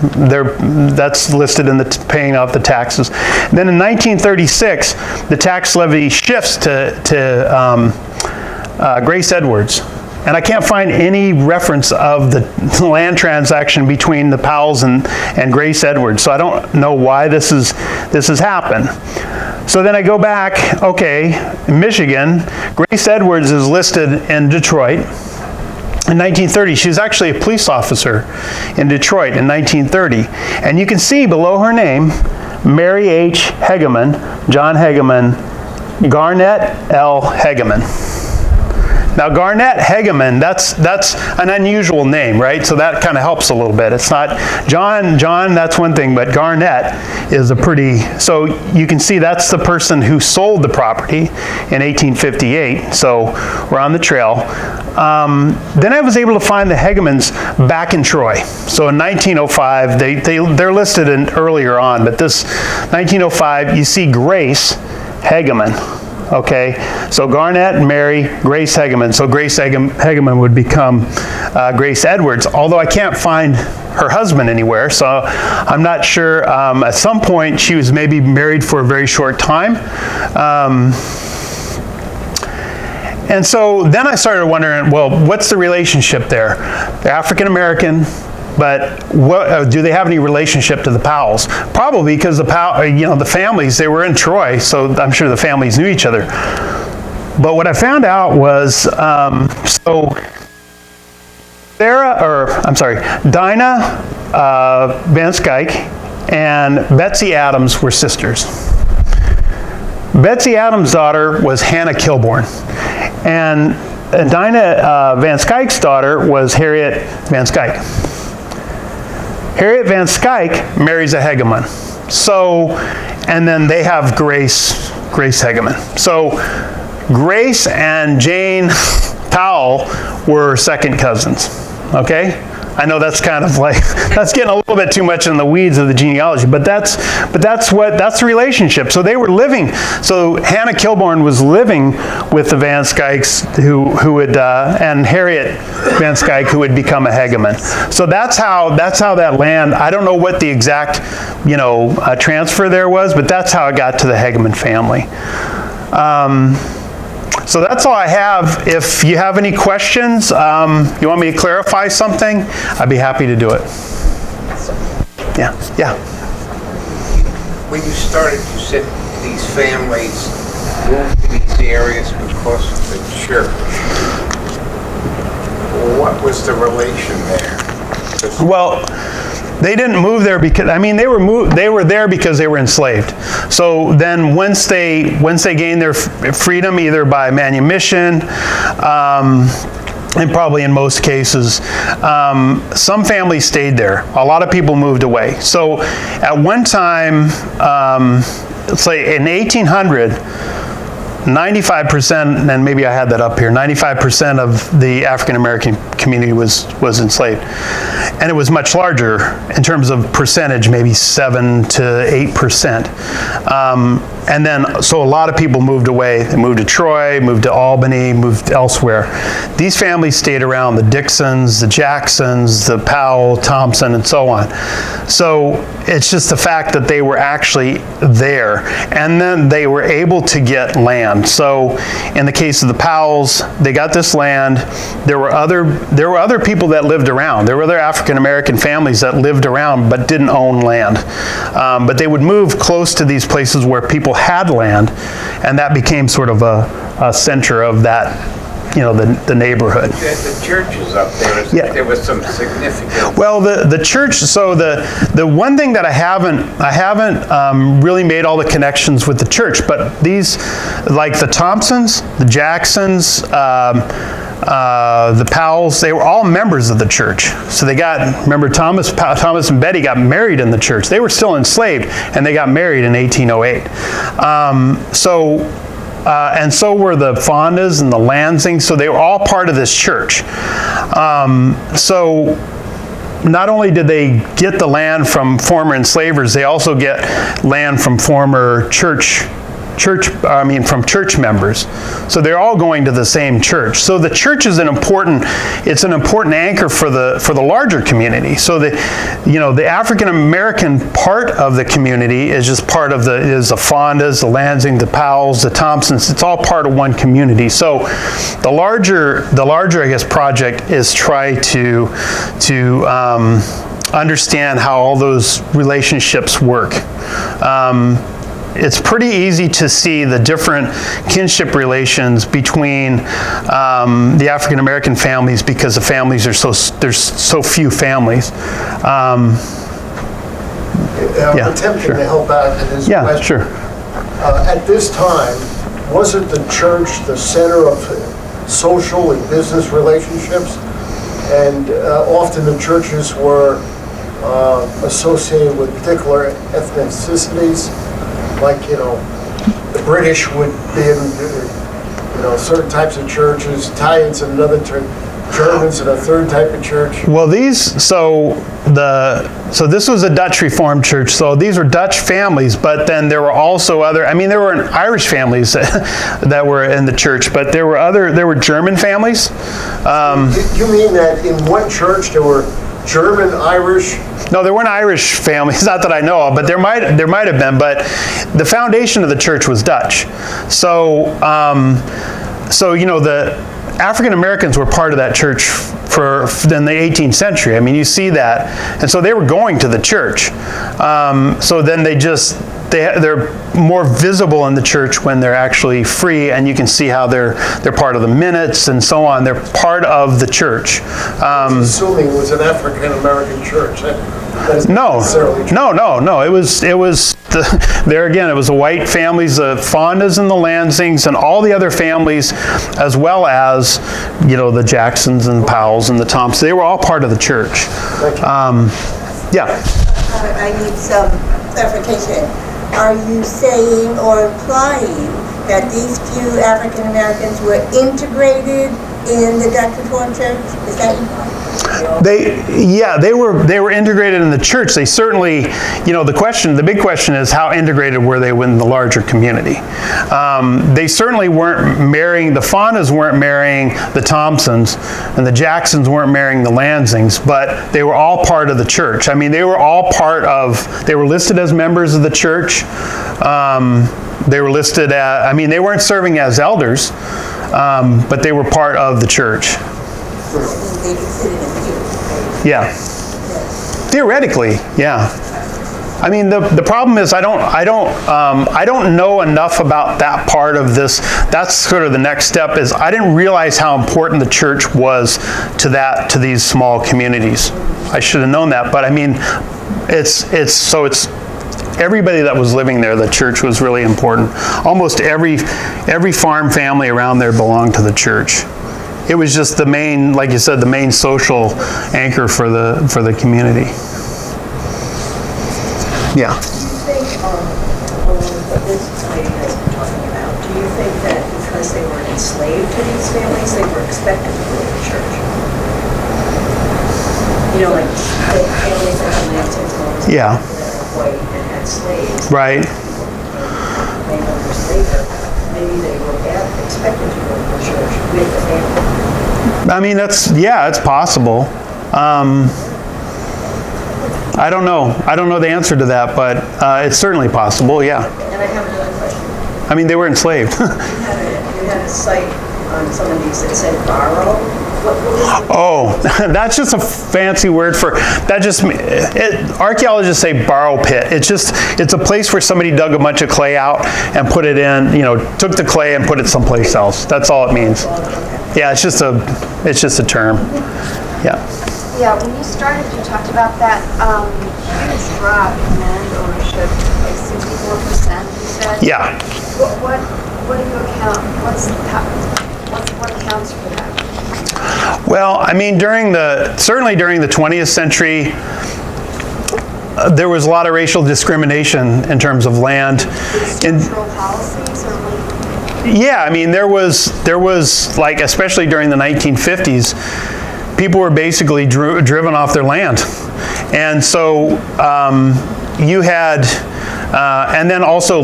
that's listed in the paying off the taxes. Then in 1936, the tax levy shifts to Grace Edwards. And I can't find any reference of the land transaction between the Powells and Grace Edwards. So I don't know why this has happened. So then I go back, okay, in Michigan, Grace Edwards is listed in Detroit. In 1930, she was actually a police officer in Detroit in 1930. And you can see below her name, Mary H. Hegeman, John Hegeman, Garnet L. Hegeman. Now Garnet Hegeman, that's an unusual name, right? So that kind of helps a little bit. It's not John, that's one thing, but Garnet is so you can see that's the person who sold the property in 1858. So we're on the trail. Then I was able to find the Hegemans back in Troy. So in 1905, they're listed earlier on, but this 1905, you see Grace Hegeman. Okay, so Garnet, Mary, Grace Hegeman. So Grace Hegeman would become Grace Edwards, although I can't find her husband anywhere, so I'm not sure. At some point, she was maybe married for a very short time. And so then I started wondering, well, what's the relationship there? They're African American, but do they have any relationship to the Powells? Probably because the families, they were in Troy, so I'm sure the families knew each other. But what I found out was, Dinah Van Schaick and Betsy Adams were sisters. Betsy Adams' daughter was Hannah Kilbourne, and Dinah Van Schaick's daughter was Harriet Van Schaick. Harriet Van Schaick marries a Hegeman. So, and then they have Grace Hegeman. So Grace and Jane Powell were second cousins, okay? I know that's kind of like, that's getting a little bit too much in the weeds of the genealogy, but that's the relationship. So they were living, so Hannah Kilbourne was living with the Van Schaicks who would, and Harriet Van Schaick who would become a Hegeman. So that's how that land, I don't know what the exact, transfer there was, but that's how it got to the Hegeman family. So that's all I have. If you have any questions, you want me to clarify something, I'd be happy to do it. Yeah. When you started, you said these families moved to these areas because of the church. What was the relation there? Well, they didn't move there because, they were there because they were enslaved. So then once they gained their freedom, either by manumission, and probably in most cases, some families stayed there. A lot of people moved away. So at one time, let's say in 1800, 95%, and maybe I had that up here, 95% of the African American community was enslaved. And it was much larger in terms of percentage, maybe 7 to 8%. And then, so a lot of people moved away. They moved to Troy, moved to Albany, moved elsewhere. These families stayed around, the Dixons, the Jacksons, the Powell, Thompson, and so on. So it's just the fact that they were actually there. And then they were able to get land. So in the case of the Powells, they got this land. There were other people that lived around. There were other African American families that lived around but didn't own land. But they would move close to these places where people had land, and that became sort of a center of that, you know, the neighborhood. The churches up there, Yeah. there was some significant. Well, the church. So the one thing that I haven't really made all the connections with the church, but these, like the Thompsons, the Jacksons, the Powells, they were all members of the church. So they got, remember Thomas and Betty got married in the church. They were still enslaved, and they got married in 1808. And so were the Fondas and the Lansings, so they were all part of this church. So not only did they get the land from former enslavers, they also get land from former church members. So they're all going to the same church. So the church is an important anchor for the larger community. So the African American part of the community is just part of the Fondas, the Lansing, the Powells, the Thompsons. It's all part of one community. So the larger I guess project is try to understand how all those relationships work. It's pretty easy to see the different kinship relations between the African American families because the families are there's so few families. I'm attempting to help out in this question. Yeah, sure. At this time, wasn't the church the center of social and business relationships? And often the churches were associated with particular ethnicities. Like, the British would be in, certain types of churches, Italians in another church, Germans in a third type of church. Well, so this was a Dutch Reformed church, so these were Dutch families, but then there were also there were Irish families that were in the church, but there were German families. You mean that in one church there were German, Irish? No, there weren't Irish families, not that I know of, but there might have been. But the foundation of the church was Dutch. So the African Americans were part of that church in the 18th century. I mean, you see that, and so they were going to the church. So then they're more visible in the church when they're actually free, and you can see how they're part of the minutes and so on. They're part of the church. Assuming it was an African American church. No. It was there again. It was the white families, the Fondas and the Lansings, and all the other families, as well as the Jacksons and the Powells and the Thompsons. They were all part of the church. Yeah. I need some clarification. Are you saying or implying that these few African Americans were integrated in the Dutch Reformed Church? Is that implied? They were integrated in the church. They certainly, the big question is how integrated were they in the larger community? They certainly weren't marrying, the Fondas weren't marrying the Thompsons, and the Jacksons weren't marrying the Lansings, but they were all part of the church. I mean, they were listed as members of the church. They were listed as, they weren't serving as elders, but they were part of the church. Yeah. Theoretically, yeah. I mean, the problem is I don't know enough about that part of this. That's sort of the next step. Is I didn't realize how important the church was to these small communities. I should have known that, but I mean, it's everybody that was living there. The church was really important. Almost every farm family around there belonged to the church. It was just the main, like you said, the main social anchor for the community. Yeah. Do you think, along with what this lady has been talking about, do you think that because they were enslaved to these families, they were expected to go to church? Like the families that had Lansing's moms, Yeah. that were white and had slaves. Right. landowners later, maybe they were expected to go to church with the family. I mean, it's possible. I don't know. I don't know the answer to that, but it's certainly possible, yeah. And I have another question. I mean, they were enslaved. You had a site on some of these that said borrow. What was the Oh, that's just a fancy word for, archaeologists say borrow pit. It's a place where somebody dug a bunch of clay out and put it in, took the clay and put it someplace else. That's all it means. Yeah, it's just a term. Yeah. Yeah, when you started, you talked about that huge drop in land ownership, like 64%, you said? Yeah. What do you account, what accounts for that? Well, I mean, certainly during the 20th century, there was a lot of racial discrimination in terms of land. Structural policies or like? Yeah, I mean, there was like, especially during the 1950s, people were basically driven off their land. And so you had, and then also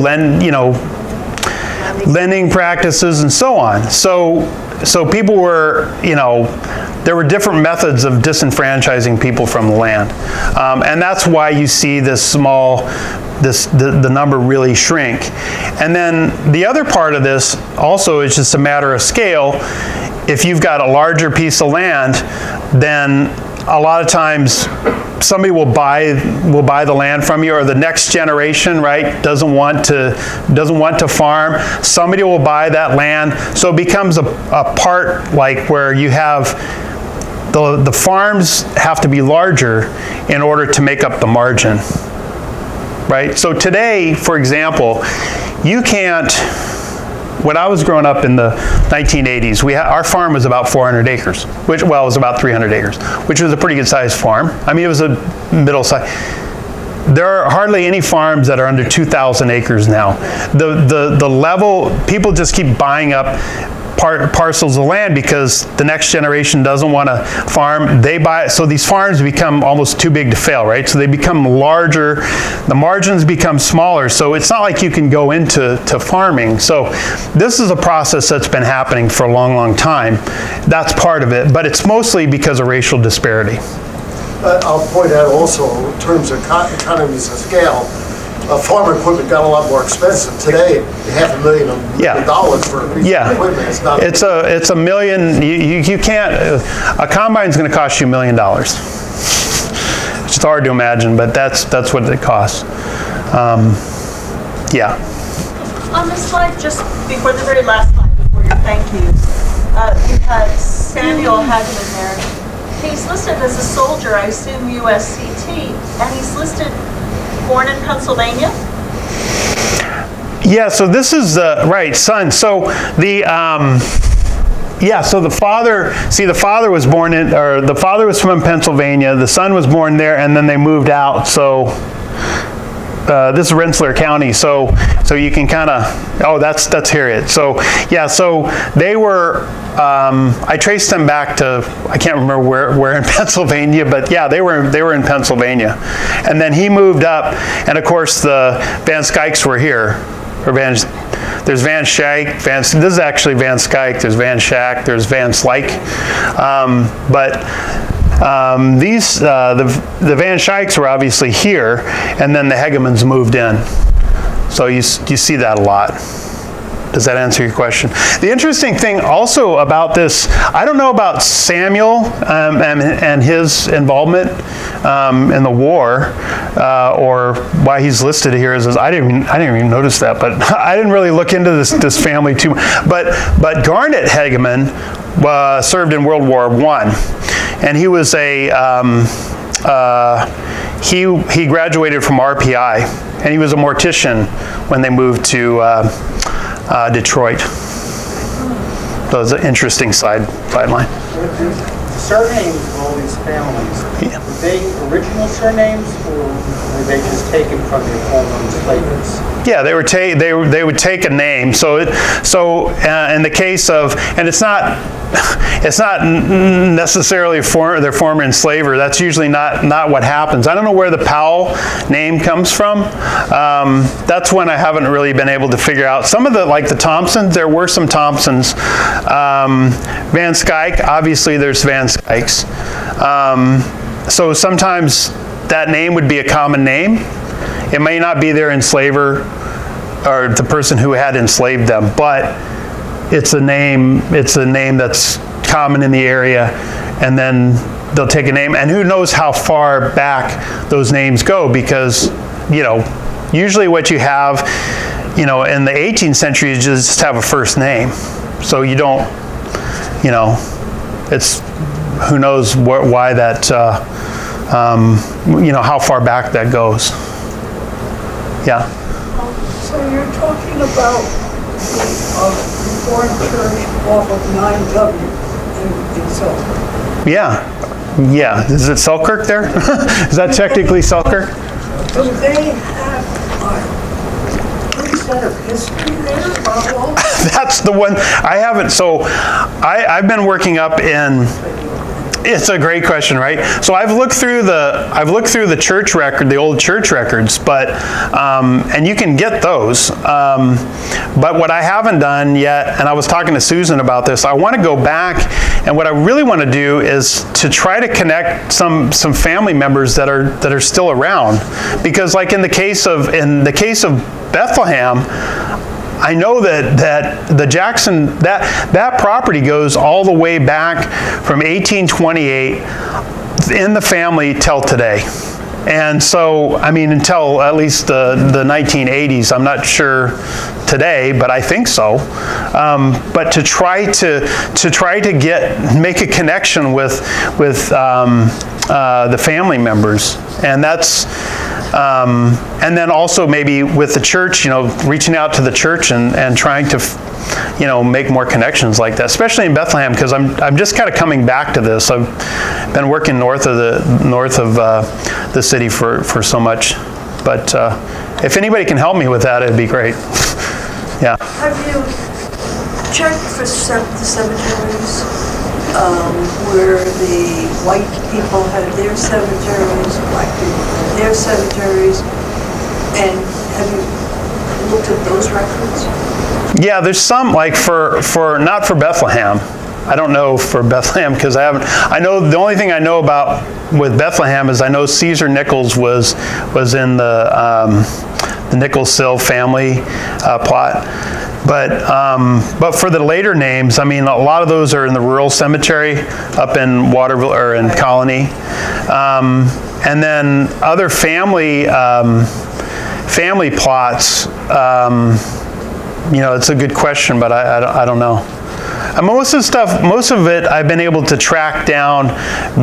lending practices and so on. So people were, there were different methods of disenfranchising people from the land. And that's why you see the number really shrink. And then the other part of this also is just a matter of scale. If you've got a larger piece of land, then a lot of times somebody will buy the land from you, or the next generation, right, doesn't want to farm. Somebody will buy that land, so it becomes a part like where you have the farms have to be larger in order to make up the margin, right? So today, for example, you can't. When I was growing up in the 1980s, our farm was about 400 acres, which, well, it was about 300 acres, which was a pretty good sized farm. I mean, it was a middle size. There are hardly any farms that are under 2,000 acres now. The level, people just keep buying up parcels of land because the next generation doesn't want to farm. They buy, so these farms become almost too big to fail, right? So they become larger, the margins become smaller, so it's not like you can go into farming. So this is a process that's been happening for a long, long time. That's part of it, but it's mostly because of racial disparity. I'll point out also, in terms of economies of scale, farm equipment got a lot more expensive. Today, $500,000 for a piece of equipment. It's $1 million. You can't. A combine's going to cost you $1 million. It's hard to imagine, but that's what it costs. Yeah. On this slide, just before the very last slide, before your thank yous, you had Samuel Hageman there. He's listed as a soldier, I assume USCT, and he's listed born in Pennsylvania? Yeah, so this is the right son. So so the father was born in, or the father was from Pennsylvania, the son was born there, and then they moved out. So this is Rensselaer County, so you can kind of, that's Harriet. So yeah, so they were, I traced them back to, I can't remember where in Pennsylvania, but yeah, they were in Pennsylvania. And then he moved up, and of course the Van Schaick's were here. There's Van Schaick, this is actually Van Schaick, there's Van Schaick, there's Van Slyke. The Van Scheicks were obviously here, and then the Hagemans moved in. So you see that a lot. Does that answer your question? The interesting thing also about this, I don't know about Samuel and his involvement in the war, or why he's listed here as I didn't even notice that, but I didn't really look into this family too much. But Garnet Hageman served in World War I, and he was he graduated from RPI, and he was a mortician when they moved to Detroit. So it's an interesting sideline. The surnames of all these families, were they original surnames, or were they just taken from their former enslavers? Yeah, they would take a name. So in the case of, and it's not it's not necessarily their former enslaver. That's usually not what happens. I don't know where the Powell name comes from. That's one I haven't really been able to figure out. Some of the, like the Thompsons, there were some Thompsons. Van Schaick, obviously there's Van Schaicks. So sometimes that name would be a common name. It may not be their enslaver or the person who had enslaved them, but it's a name that's common in the area, and then they'll take a name, and who knows how far back those names go, because, you know, usually what you have, you know, in the 18th century is just have a first name. So you don't, you know, it's, who knows why that, you know, how far back that goes. Yeah. So you're talking about the Reformed Church off of 9W in Selkirk. Yeah. Yeah. Is it Selkirk there? Is that technically Selkirk? Do they have a good set of history there? That's the one I haven't. So I've been working up in. It's a great question, right? So I've looked through the church record, the old church records, but and you can get those. But what I haven't done yet, and I was talking to Susan about this, I want to go back, and what I really want to do is to try to connect some family members that are still around, because like in the case of Bethlehem, I know that the Jackson, that property goes all the way back from 1828 in the family till today. And so, I mean, until at least the 1980s, I'm not sure today, but I think so. But to try to make a connection with the family members, and that's, and then also maybe with the church, you know, reaching out to the church and trying to, you know, make more connections like that, especially in Bethlehem, because I'm just kind of coming back to this. I've been working north of the city for so much, but if anybody can help me with that, it'd be great. Yeah. Have you checked for the cemeteries where the white people had their cemeteries, black people had their cemeteries, and have you looked at those records? Yeah, there's some, like for not for Bethlehem. I don't know for Bethlehem because I know the only thing I know about with Bethlehem is I know Caesar Nichols was in the Nicoll-Sill family plot. But for the later names, I mean, a lot of those are in the rural cemetery up in Waterville or in Colonie. And then other family plots, you know, it's a good question, but I don't know. And most of it I've been able to track down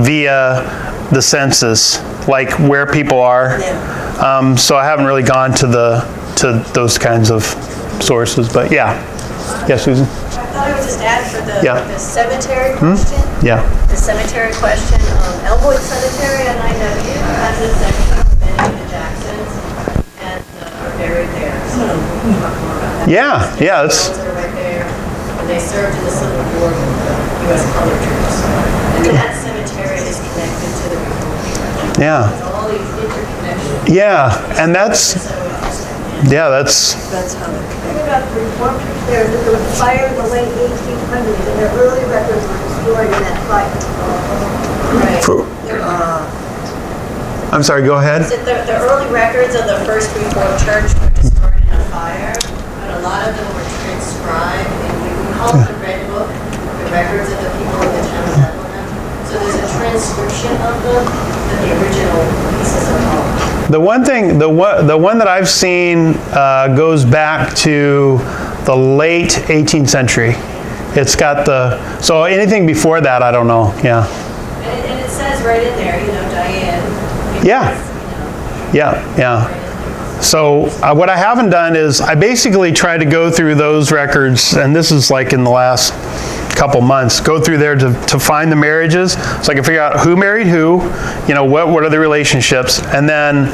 via the census, like where people are. Yeah. So I haven't really gone to those kinds of sources, but yeah. Yes, Susan? I thought I would just add for the cemetery question. Yeah. The cemetery question. Elmwood Cemetery on 9W has a section of many of the Jacksons and are buried there. So we'll talk more about that. Yeah, yeah. That's. Those are right there. And they served in the Civil War with the U.S. colored troops. And that cemetery is connected to the Reformed Church. Yeah. There's all these interconnections. Yeah, and that's. Yeah, that's how they're Think about the Reformed Church there, that there was a fire in the late 1800s, and their early records were destroyed in that fire. I'm sorry, go ahead. The early records of the first Reformed Church were destroyed in a fire, but a lot of them were transcribed, and we call it the Red Book, the records of the people of the town of Bethlehem. So there's a transcription of them, but the original pieces are all. The one thing, the one that I've seen goes back to the late 18th century. It's got so anything before that, I don't know. Yeah. And it says right in there, you know, Diane. Yeah. Yeah. So what I haven't done is I basically try to go through those records, and this is like in the last couple months, go through there to find the marriages, so I can figure out who married who, what are the relationships, and then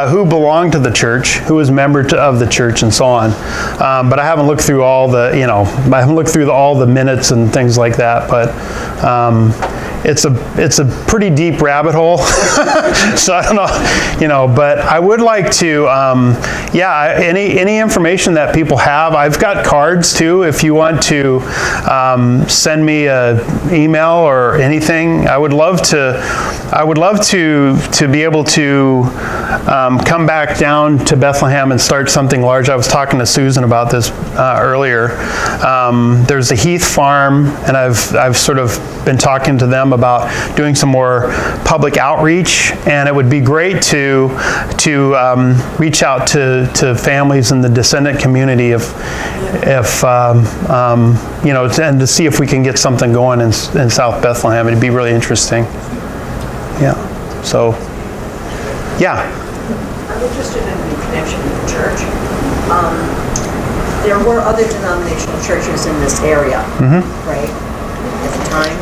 who belonged to the church, who was a member of the church, and so on. But I haven't looked through all all the minutes and things like that, but it's a pretty deep rabbit hole. So I don't know, but I would like to, any information that people have. I've got cards too, if you want to send me an email or anything. I would love to be able to come back down to Bethlehem and start something large. I was talking to Susan about this earlier. There's a Heath farm, and I've sort of been talking to them about doing some more public outreach, and it would be great to reach out to families in the descendant community and to see if we can get something going in South Bethlehem. It'd be really interesting. Yeah. So, yeah. I'm interested in the connection with the church. There were other denominational churches in this area, right? At the time,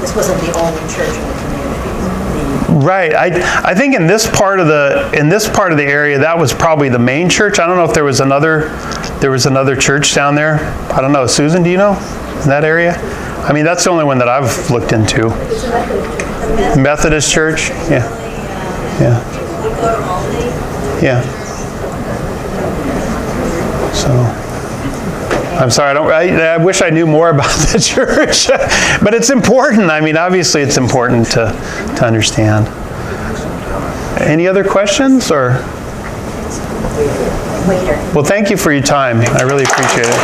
this wasn't the only church in the community. Right. I think in this part of the area, that was probably the main church. I don't know if there was another church down there. I don't know. Susan, do you know, in that area? I mean, that's the only one that I've looked into. It's a Methodist Methodist church. Yeah. Yeah. We go to Albany. Yeah. So, I'm sorry, I wish I knew more about the church, but it's important. I mean, obviously it's important to understand. Any other questions, or? Well, thank you for your time. I really appreciate it.